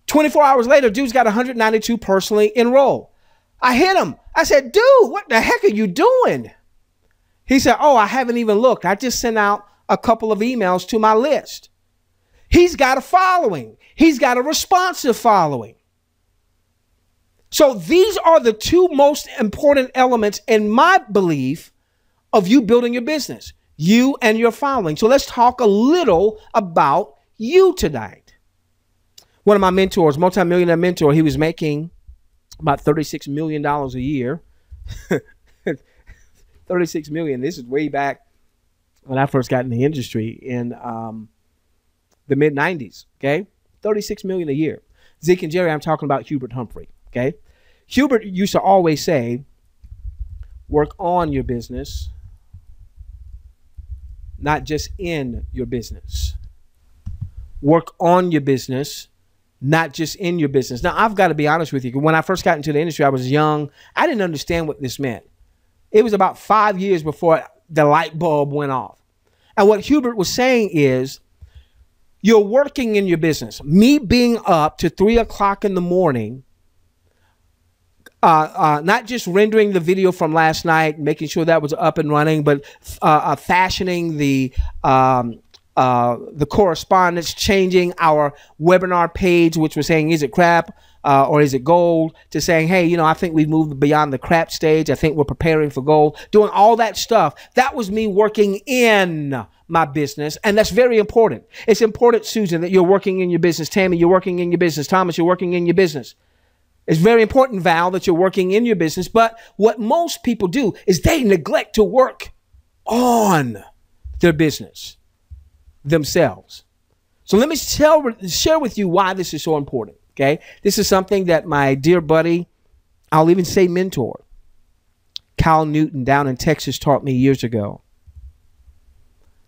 A: 24 hours later, dude's got 192 personally enrolled. I hit him. I said, dude, what the heck are you doing? He said, oh, I haven't even looked. I just sent out a couple of emails to my list. He's got a following. He's got a responsive following. So these are the two most important elements in my belief of you building your business, you and your following. So let's talk a little about you tonight. One of my mentors, multimillionaire mentor, he was making about $36 million a year. 36 million. This is way back when I first got in the industry in the mid 90s. Okay. 36 million a year. Zeke and Jerry, I'm talking about Hubert Humphrey. Okay. Hubert used to always say, work on your business, not just in your business. Work on your business, not just in your business. Now, I've got to be honest with you. When I first got into the industry, I was young. I didn't understand what this meant. It was about 5 years before the light bulb went off. And what Hubert was saying is, you're working in your business. Me being up to 3 o'clock in the morning, not just rendering the video from last night, making sure that was up and running, but fashioning the correspondence, changing our webinar page, which was saying, is it crap or is it gold, to saying, hey, you know, I think we've moved beyond the crap stage. I think we're preparing for gold. Doing all that stuff. That was me working in my business. And that's very important. It's important, Susan, that you're working in your business. Tammy, you're working in your business. Thomas, you're working in your business. It's very important, Val, that you're working in your business. But what most people do is they neglect to work on their business themselves. So let me share with you why this is so important. Okay. This is something that my dear buddy, I'll even say mentor, Cal Newton down in Texas taught me years ago.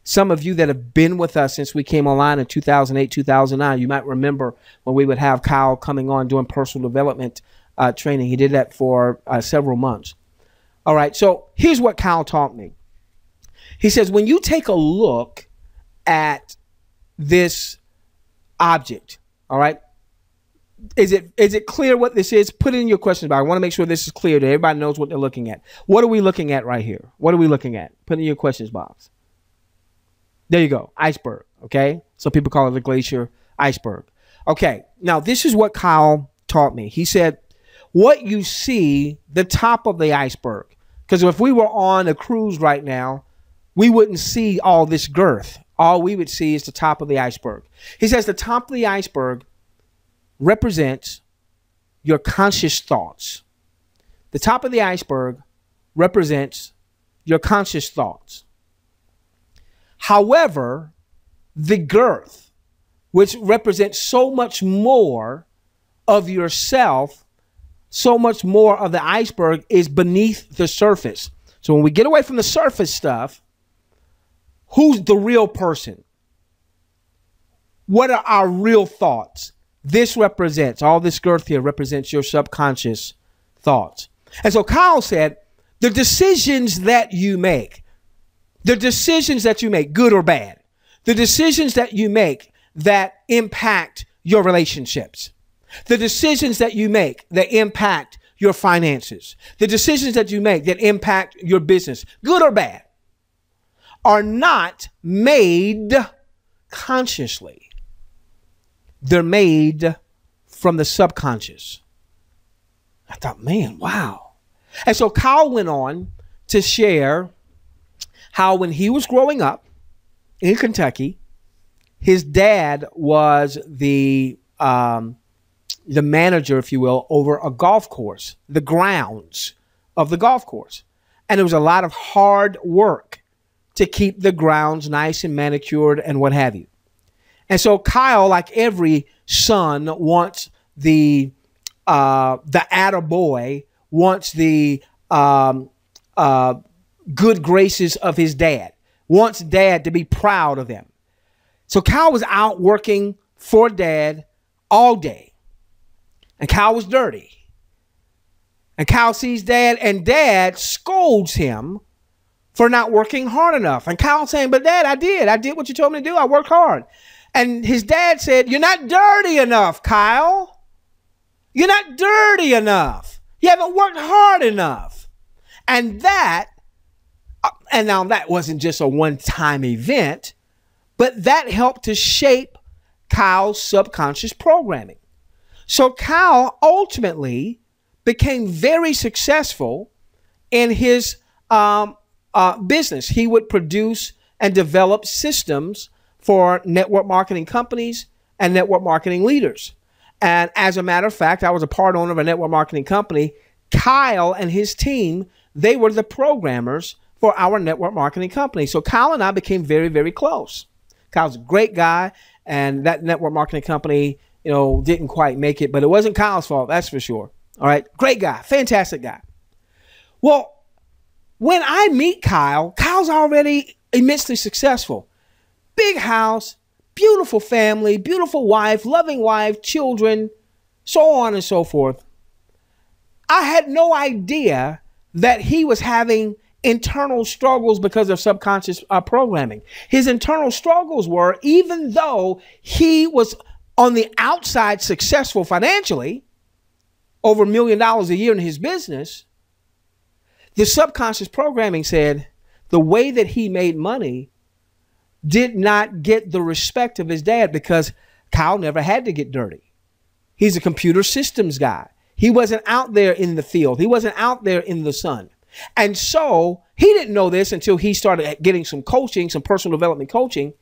A: Some of you that have been with us since we came online in 2008, 2009, you might remember when we would have Kyle coming on doing personal development training. He did that for several months. All right. So here's what Kyle taught me. He says, when you take a look at this object, all right, is it clear what this is? Put it in your questions box. I want to make sure this is clear that everybody knows what they're looking at. What are we looking at right here? What are we looking at? Put it in your questions box. There you go. Iceberg. Okay. Some people call it a glacier iceberg. Okay. Now, this is what Kyle taught me. He said, what you see, the top of the iceberg, because if we were on a cruise right now, we wouldn't see all this girth. All we would see is the top of the iceberg. He says the top of the iceberg represents your conscious thoughts. The top of the iceberg represents your conscious thoughts. However, the girth, which represents so much more of yourself, so much more of the iceberg is beneath the surface. So when we get away from the surface stuff, who's the real person? What are our real thoughts? This represents, all this girth here represents your subconscious thoughts. And so Kyle said, the decisions that you make, good or bad, the decisions that you make that impact your relationships, the decisions that you make that impact your finances, the decisions that you make that impact your business, good or bad, are not made consciously. They're made from the subconscious. I thought, man, wow. And so Kyle went on to share how when he was growing up in Kentucky, his dad was the manager, if you will, over a golf course, the grounds of the golf course. And it was a lot of hard work to keep the grounds nice and manicured and what have you. And so Kyle, like every son, wants the attaboy, wants the good graces of his dad, wants dad to be proud of him. So Kyle was out working for dad all day. And Kyle was dirty. And Kyle sees dad, and dad scolds him for not working hard enough. And Kyle's saying, but dad, I did what you told me to do. I worked hard. And his dad said, you're not dirty enough, Kyle. You're not dirty enough. You haven't worked hard enough. And now that wasn't just a one-time event, but that helped to shape Kyle's subconscious programming. So Kyle ultimately became very successful in his business. He would produce and develop systems for network marketing companies and network marketing leaders. And as a matter of fact, I was a part owner of a network marketing company. Kyle and his team, they were the programmers for our network marketing company. So Kyle and I became very, very close. Kyle's a great guy, and that network marketing company, didn't quite make it, but it wasn't Kyle's fault, that's for sure. All right, great guy, fantastic guy. Well, when I meet Kyle, Kyle's already immensely successful. Big house, beautiful family, beautiful wife, children, so on and so forth. I had no idea that he was having internal struggles because of subconscious programming. His internal struggles were, even though he was on the outside successful financially, over $1 million a year in his business, the subconscious programming said the way that he made money did not get the respect of his dad because Kyle never had to get dirty. He's a computer systems guy. He wasn't out there in the field. He wasn't out there in the sun. And so he didn't know this until he started getting some coaching, some personal development coaching.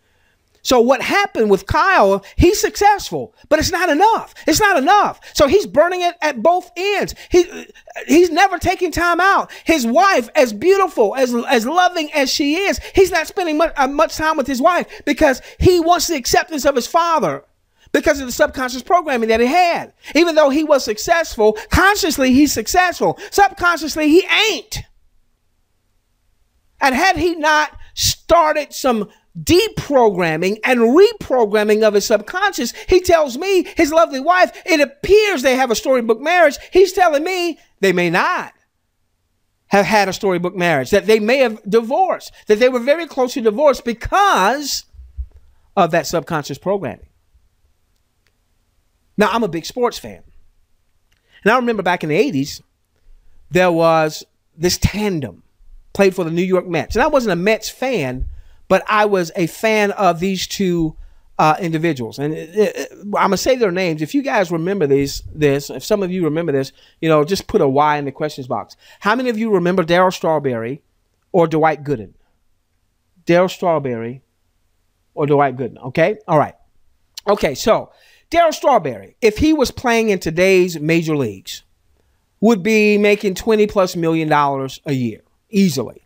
A: So what happened with Kyle, he's successful, but it's not enough. It's not enough. So he's burning it at both ends. He's never taking time out. His wife, as beautiful, as loving as she is, he's not spending much time with his wife because he wants the acceptance of his father because of the subconscious programming that he had. Even though he was successful, consciously he's successful. Subconsciously he ain't. And had he not started some deprogramming and reprogramming of his subconscious, he tells me, his lovely wife, it appears they have a storybook marriage. He's telling me they may not have had a storybook marriage, that they may have divorced, that they were very close to divorce because of that subconscious programming. Now, I'm a big sports fan. And I remember back in the 80s, there was this tandem played for the New York Mets. And I wasn't a Mets fan, but I was a fan of these two individuals. And I'm going to say their names. If you guys remember this, if some of you remember this, just put a Y in the questions box. How many of you remember Darryl Strawberry or Dwight Gooden? Darryl Strawberry or Dwight Gooden. Okay. All right. Okay. So Darryl Strawberry, if he was playing in today's major leagues, would be making $20+ million a year easily.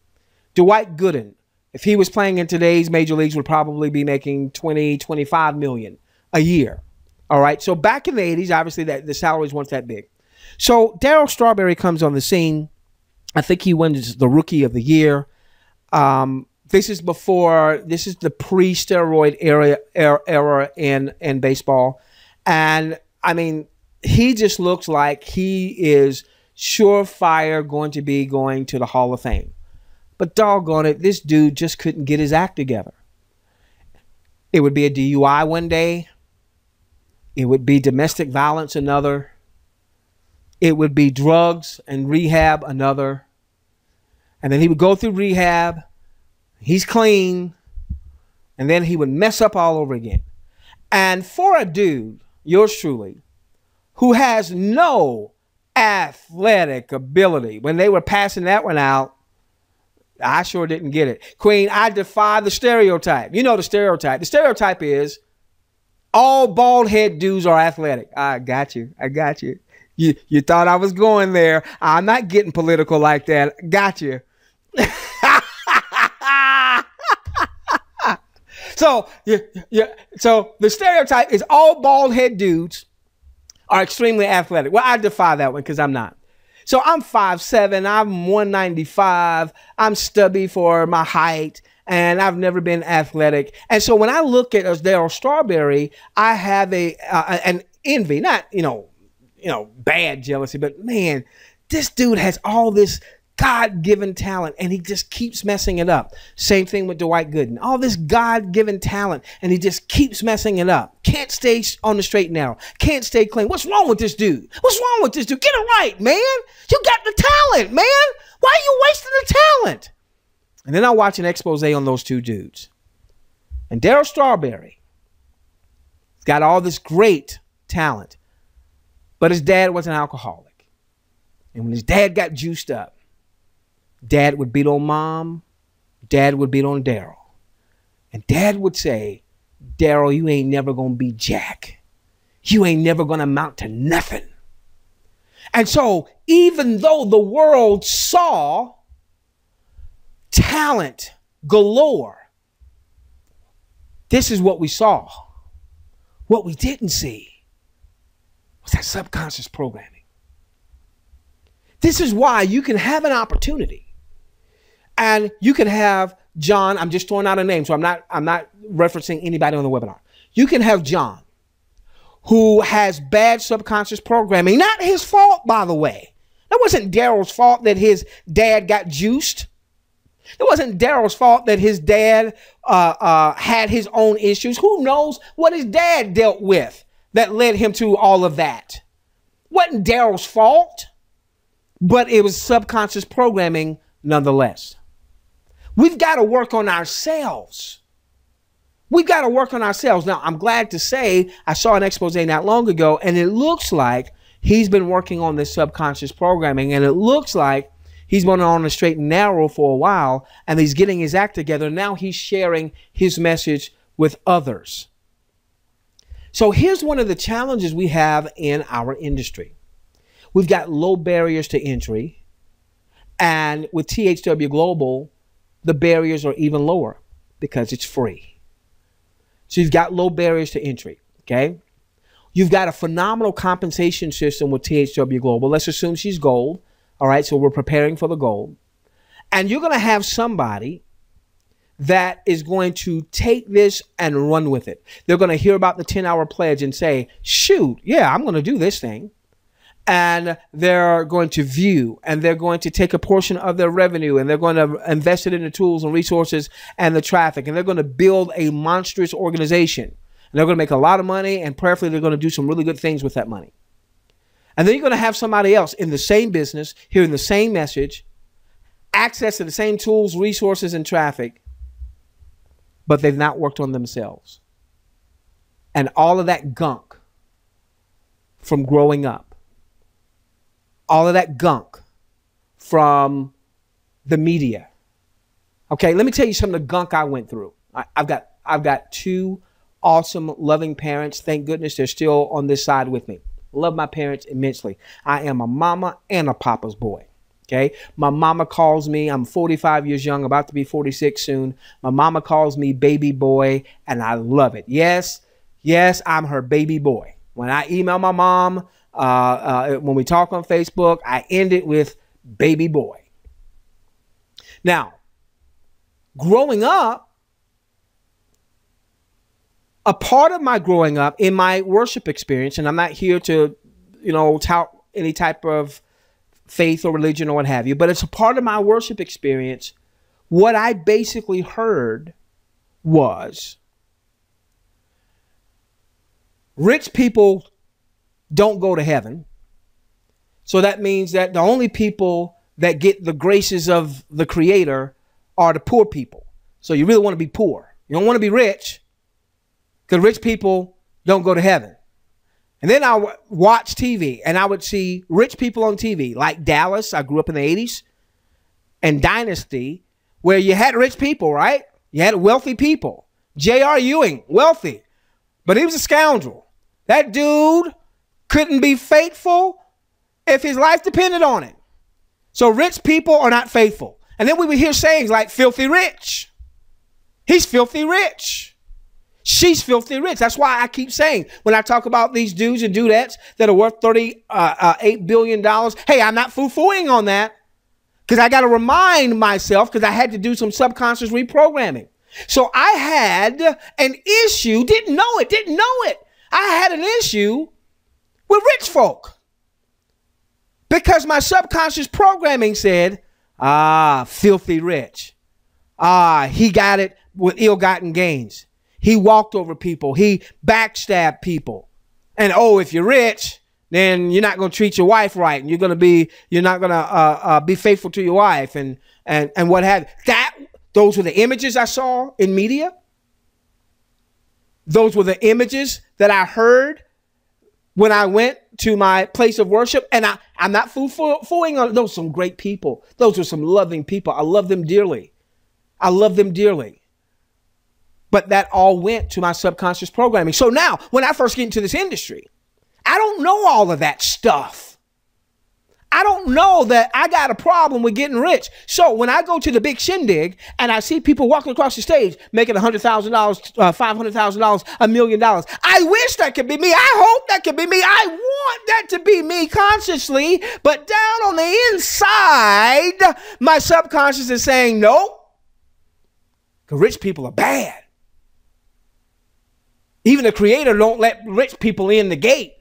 A: Dwight Gooden, if he was playing in today's major leagues, would probably be making 20, 25 million a year. All right. So back in the 80s, obviously that the salaries weren't that big. So Darryl Strawberry comes on the scene. I think he wins the Rookie of the Year. This is the pre-steroid era in baseball. And I mean, he just looks like he is surefire going to be going to the Hall of Fame. But doggone it, this dude just couldn't get his act together. It would be a DUI one day. It would be domestic violence another. It would be drugs and rehab another. And then he would go through rehab. He's clean. And then he would mess up all over again. And for a dude, yours truly, who has no athletic ability, when they were passing that one out, I sure didn't get it. Queen, I defy the stereotype. You know the stereotype. The stereotype is all bald head dudes are athletic. I got you. I got you. You thought I was going there. I'm not getting political like that. Got you. So the stereotype is all bald head dudes are extremely athletic. Well, I defy that one because I'm not. So I'm 5'7", I'm 195, I'm stubby for my height, and I've never been athletic. And so when I look at Darryl Strawberry, I have an envy, not bad jealousy, but man, this dude has all this God-given talent, and he just keeps messing it up. Same thing with Dwight Gooden. All this God-given talent, and he just keeps messing it up. Can't stay on the straight and narrow. Can't stay clean. What's wrong with this dude? What's wrong with this dude? Get it right, man. You got the talent, man. Why are you wasting the talent? And then I watch an expose on those two dudes. And Darryl Strawberry has got all this great talent, but his dad was an alcoholic. And when his dad got juiced up, Dad would beat on Mom. Dad would beat on Darryl. And Dad would say, Darryl, you ain't never going to be Jack. You ain't never going to amount to nothing. And so even though the world saw talent galore, this is what we saw. What we didn't see was that subconscious programming. This is why you can have an opportunity. And you can have John, I'm just throwing out a name, so I'm not referencing anybody on the webinar. You can have John, who has bad subconscious programming. Not his fault, by the way. That wasn't Darryl's fault that his dad got juiced. It wasn't Darryl's fault that his dad had his own issues. Who knows what his dad dealt with that led him to all of that? Wasn't Darryl's fault, but it was subconscious programming nonetheless. We've got to work on ourselves. We've got to work on ourselves. Now, I'm glad to say I saw an expose not long ago, and it looks like he's been working on this subconscious programming, and it looks like he's been on the straight and narrow for a while, and he's getting his act together. Now he's sharing his message with others. So here's one of the challenges we have in our industry. We've got low barriers to entry, and with THW Global, the barriers are even lower because it's free. So you've got low barriers to entry, okay? You've got a phenomenal compensation system with THW Global. Let's assume she's gold, all right? So we're preparing for the gold. And you're going to have somebody that is going to take this and run with it. They're going to hear about the 10-hour pledge and say, shoot, yeah, I'm going to do this thing. And they're going to view, and they're going to take a portion of their revenue, and they're going to invest it in the tools and resources and the traffic, and they're going to build a monstrous organization. And they're going to make a lot of money, and prayerfully they're going to do some really good things with that money. And then you're going to have somebody else in the same business, hearing the same message, access to the same tools, resources, and traffic, but they've not worked on themselves. And all of that gunk from growing up, all of that gunk from the media. Okay, let me tell you some of the gunk I went through. I've got two awesome, loving parents. Thank goodness they're still on this side with me. Love my parents immensely. I am a mama and a papa's boy. Okay, my mama calls me, I'm 45 years young, about to be 46 soon. My mama calls me baby boy, and I love it. Yes, Yes, I'm her baby boy. When I email my mom, when we talk on Facebook, I end it with baby boy. Now, growing up, a part of my growing up in my worship experience, and I'm not here to, tout any type of faith or religion or what have you, but it's a part of my worship experience. What I basically heard was rich people don't go to heaven. So that means that the only people that get the graces of the Creator are the poor people. So you really want to be poor. You don't want to be rich, because rich people don't go to heaven. And then I would watch TV, and I would see rich people on TV, like Dallas. I grew up in the 80s, and Dynasty, where you had rich people, right? You had wealthy people. J.R. Ewing, wealthy, but he was a scoundrel. That dude couldn't be faithful if his life depended on it. So rich people are not faithful. And then we would hear sayings like filthy rich. He's filthy rich. She's filthy rich. That's why I keep saying, when I talk about these dudes and dudettes that are worth $38 billion, hey, I'm not foo-fooing on that, because I got to remind myself, because I had to do some subconscious reprogramming. So I had an issue, didn't know it. I had an issue with rich folk, because my subconscious programming said, filthy rich. He got it with ill-gotten gains. He walked over people. He backstabbed people. And if you're rich, then you're not going to treat your wife right, and you're not going to be faithful to your wife, and what have you. Those were the images I saw in media. Those were the images that I heard when I went to my place of worship. And I'm not fooling on. Those are some great people. Those are some loving people. I love them dearly. But that all went to my subconscious programming. So now, when I first get into this industry, I don't know all of that stuff. I don't know that I got a problem with getting rich. So when I go to the big shindig and I see people walking across the stage making $100,000, $500,000, $1 million, I wish that could be me. I hope that could be me. I want that to be me consciously. But down on the inside, my subconscious is saying, no, because rich people are bad. Even the Creator don't let rich people in the gate.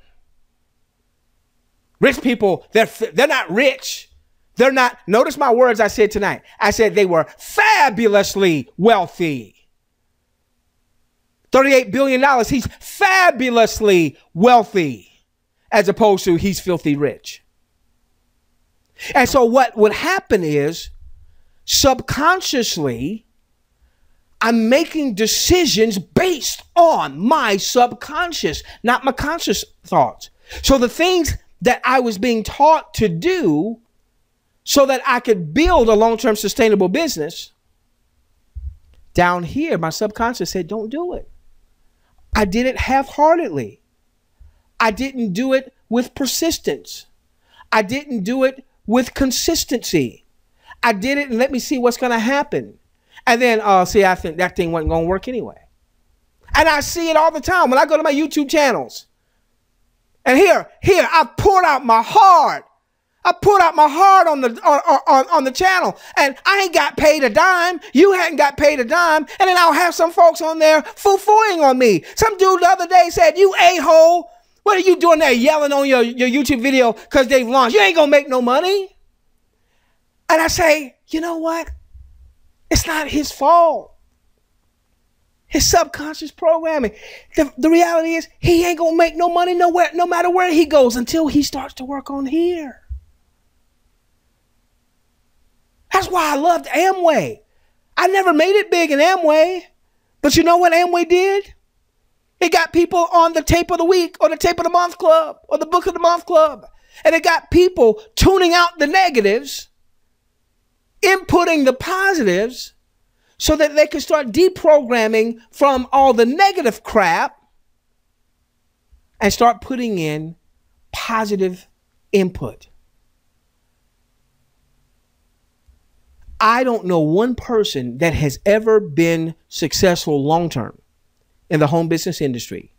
A: Rich people, they're not rich. They're not. Notice my words I said tonight. I said they were fabulously wealthy. $38 billion. He's fabulously wealthy, as opposed to he's filthy rich. And so what would happen is, subconsciously, I'm making decisions based on my subconscious, not my conscious thoughts. So the things that I was being taught to do so that I could build a long-term sustainable business, down here, my subconscious said, don't do it. I did it half-heartedly. I didn't do it with persistence. I didn't do it with consistency. I did it and let me see what's going to happen. And then, I think that thing wasn't going to work anyway. And I see it all the time when I go to my YouTube channels. And here, I poured out my heart. I poured out my heart on the channel, and I ain't got paid a dime. You hadn't got paid a dime. And then I'll have some folks on there foo-fooing on me. Some dude the other day said, "You a-hole, what are you doing there yelling on your YouTube video because they've launched? You ain't going to make no money." And I say, you know what? It's not his fault. His subconscious programming. The reality is he ain't going to make no money nowhere, no matter where he goes, until he starts to work on here. That's why I loved Amway. I never made it big in Amway. But you know what Amway did? It got people on the tape of the week or the tape of the month club or the book of the month club. And it got people tuning out the negatives, inputting the positives, so that they can start deprogramming from all the negative crap and start putting in positive input. I don't know one person that has ever been successful long-term in the home business industry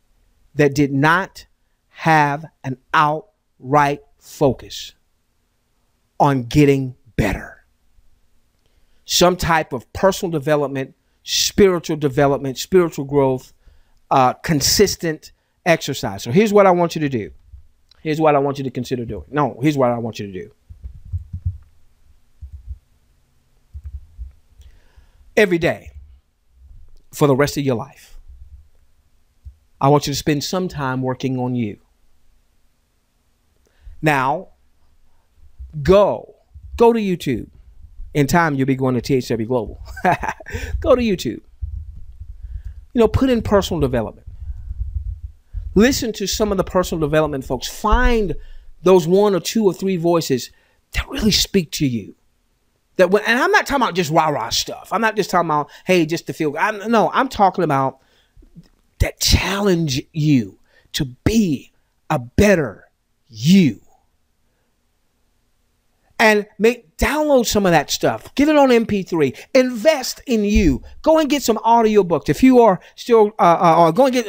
A: that did not have an outright focus on getting better. Some type of personal development, spiritual growth, consistent exercise. So here's what I want you to do. Here's what I want you to consider doing. No, here's what I want you to do. Every day for the rest of your life, I want you to spend some time working on you. Now, go to YouTube. In time, you'll be going to THW Global. Go to YouTube. Put in personal development. Listen to some of the personal development folks. Find those 1 or 2 or 3 voices that really speak to you. And I'm not talking about just rah-rah stuff. I'm not just talking about, hey, just to feel good. No, I'm talking about that challenge you to be a better you. And download some of that stuff. Get it on MP3. Invest in you. Go and get some audiobooks. If you are still go and get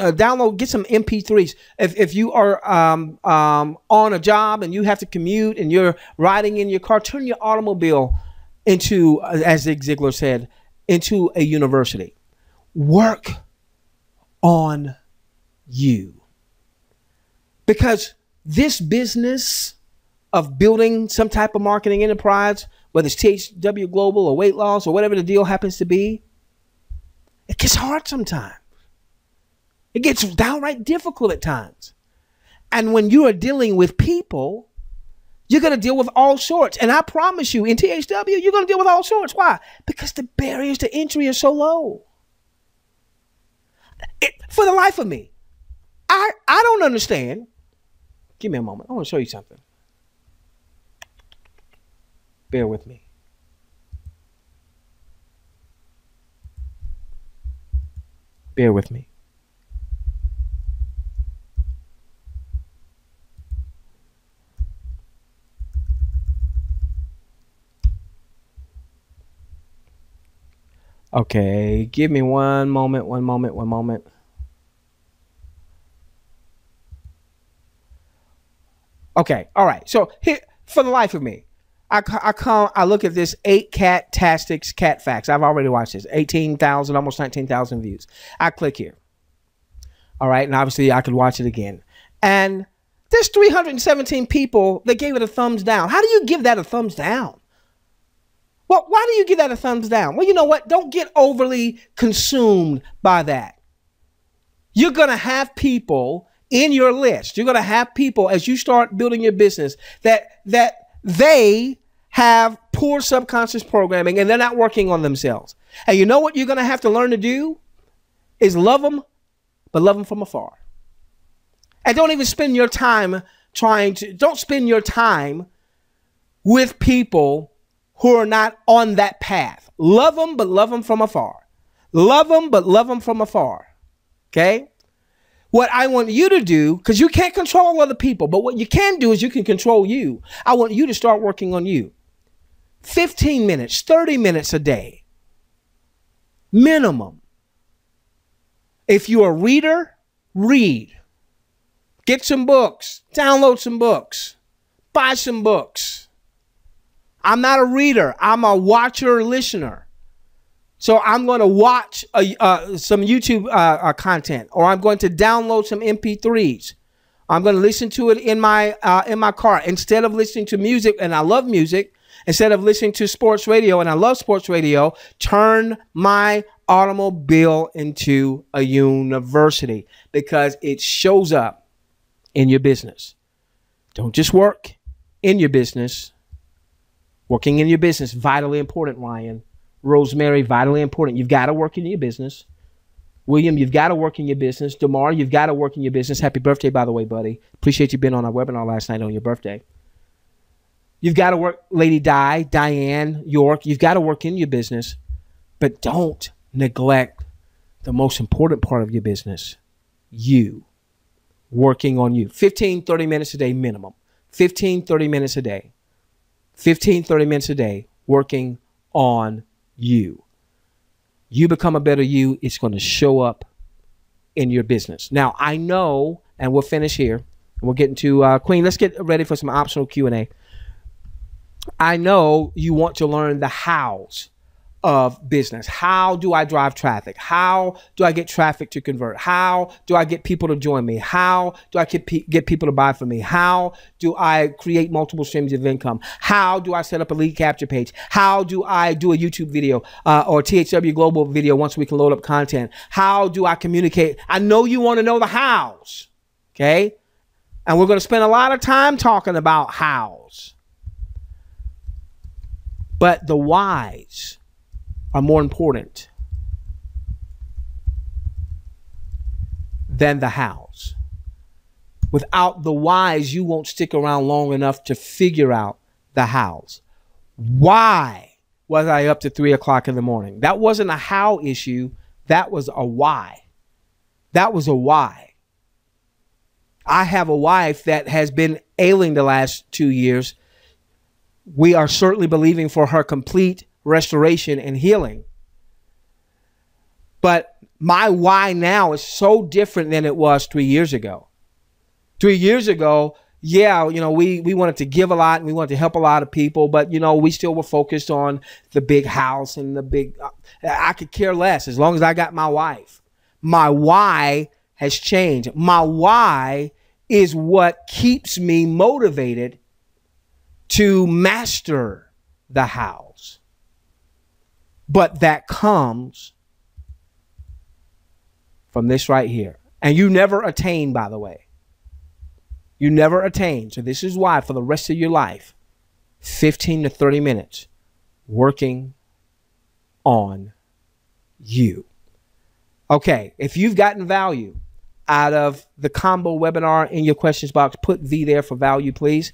A: some MP3s. If you are on a job and you have to commute and you're riding in your car, turn your automobile into, as Zig Ziglar said, into a university. Work on you. Because this business of building some type of marketing enterprise, whether it's THW Global or weight loss or whatever the deal happens to be, it gets hard sometimes. It gets downright difficult at times. And when you are dealing with people, you're going to deal with all sorts. And I promise you, in THW, you're going to deal with all sorts. Why? Because the barriers to entry are so low. For the life of me, I don't understand. Give me a moment. I want to show you something. Bear with me. Bear with me. Okay, give me one moment. Okay, all right. So here, for the life of me, I look at this 8 Cat-tastics Cat Facts. I've already watched this. 18,000, almost 19,000 views. I click here. All right, and obviously I could watch it again. And there's 317 people that gave it a thumbs down. How do you give that a thumbs down? Well, why do you give that a thumbs down? Well, you know what? Don't get overly consumed by that. You're going to have people in your list. You're going to have people as you start building your business that they have poor subconscious programming and they're not working on themselves. And you know what you're going to have to learn to do is love them, but love them from afar. And don't even spend your time don't spend your time with people who are not on that path. Love them, but love them from afar. Love them, but love them from afar. Okay? What I want you to do, because you can't control other people, but what you can do is you can control you. I want you to start working on you. 15 minutes, 30 minutes a day. Minimum. If you're a reader, read. Get some books. Download some books. Buy some books. I'm not a reader. I'm a watcher, listener. So I'm going to watch some YouTube content, or I'm going to download some MP3s. I'm going to listen to it in my car instead of listening to music. And I love music. Instead of listening to sports radio, and I love sports radio, turn my automobile into a university because it shows up in your business. Don't just work in your business. Working in your business, vitally important, Ryan. Rosemary, vitally important. You've got to work in your business. William, you've got to work in your business. DeMar, you've got to work in your business. Happy birthday, by the way, buddy. Appreciate you being on our webinar last night on your birthday. You've got to work, Lady Di, Diane, York. You've got to work in your business, but don't neglect the most important part of your business, you. Working on you. 15, 30 minutes a day minimum. 15, 30 minutes a day. 15, 30 minutes a day working on you. You become a better you, it's going to show up in your business. Now, I know, and we'll finish here. We'll get into Queen. Let's get ready for some optional Q&A. I know you want to learn the hows of business. How do I drive traffic? How do I get traffic to convert? How do I get people to join me? How do I get people to buy from me? How do I create multiple streams of income? How do I set up a lead capture page? How do I do a YouTube video or THW Global video once we can load up content? How do I communicate? I know you want to know the hows, okay? And we're going to spend a lot of time talking about hows. But the whys are more important than the hows. Without the whys, you won't stick around long enough to figure out the hows. Why was I up to 3 o'clock in the morning? That wasn't a how issue. That was a why. That was a why. I have a wife that has been ailing the last 2 years. We are certainly believing for her complete restoration and healing. But my why now is so different than it was 3 years ago. 3 years ago, yeah, you know, we wanted to give a lot and we wanted to help a lot of people, but, you know, we still were focused on the big house and the big, I could care less as long as I got my wife. My why has changed. My why is what keeps me motivated to master the hows. But that comes from this right here. And you never attain, by the way. You never attain. So this is why for the rest of your life, 15 to 30 minutes working on you. Okay, if you've gotten value out of the combo webinar in your questions box, put V there for value, please.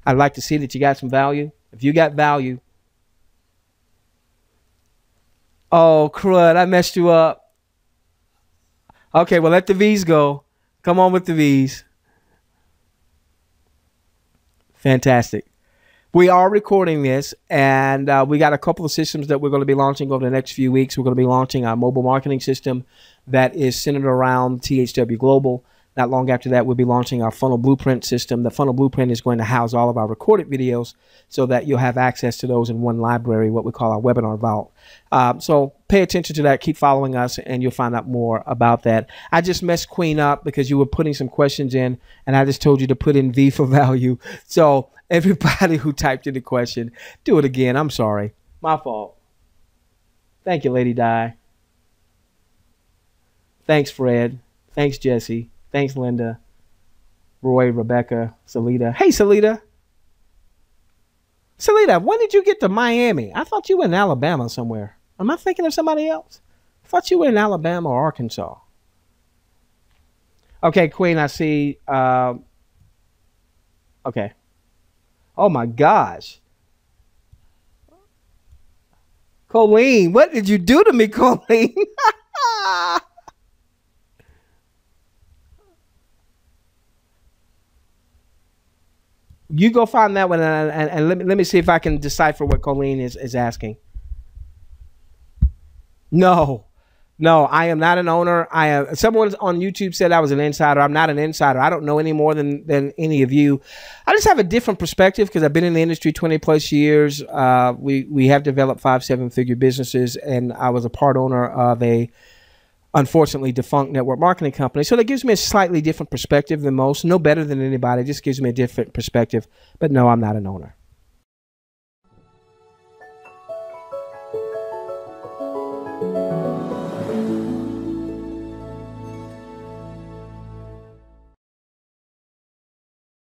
A: I'd like to see that you got some value. If you got value, oh, crud, I messed you up. Okay, well, let the V's go. Come on with the V's. Fantastic. We are recording this, and we got a couple of systems that we're going to be launching over the next few weeks. We're going to be launching our mobile marketing system that is centered around THW Global. Not long after that, we'll be launching our Funnel Blueprint system. The Funnel Blueprint is going to house all of our recorded videos so that you'll have access to those in one library, what we call our webinar vault. So pay attention to that. Keep following us, and you'll find out more about that. I just messed Queen up because you were putting some questions in, and I just told you to put in V for value. So everybody who typed in the question, do it again. I'm sorry. My fault. Thank you, Lady Di. Thanks, Fred. Thanks, Jesse. Thanks, Linda, Roy, Rebecca, Salita. Hey, Salita. Salita, when did you get to Miami? I thought you were in Alabama somewhere. Am I thinking of somebody else? I thought you were in Alabama or Arkansas. Okay, Queen, I see. Okay. Oh, my gosh. Colleen, what did you do to me, Colleen? You go find that one, and let me see if I can decipher what Colleen is asking. No, I am not an owner. Someone on YouTube said I was an insider. I'm not an insider. I don't know any more than any of you. I just have a different perspective because I've been in the industry 20 plus years. We have developed 5-7-figure businesses, and I was a part owner of a unfortunately defunct network marketing company. So that gives me a slightly different perspective than most. No better than anybody. It just gives me a different perspective. But no, I'm not an owner.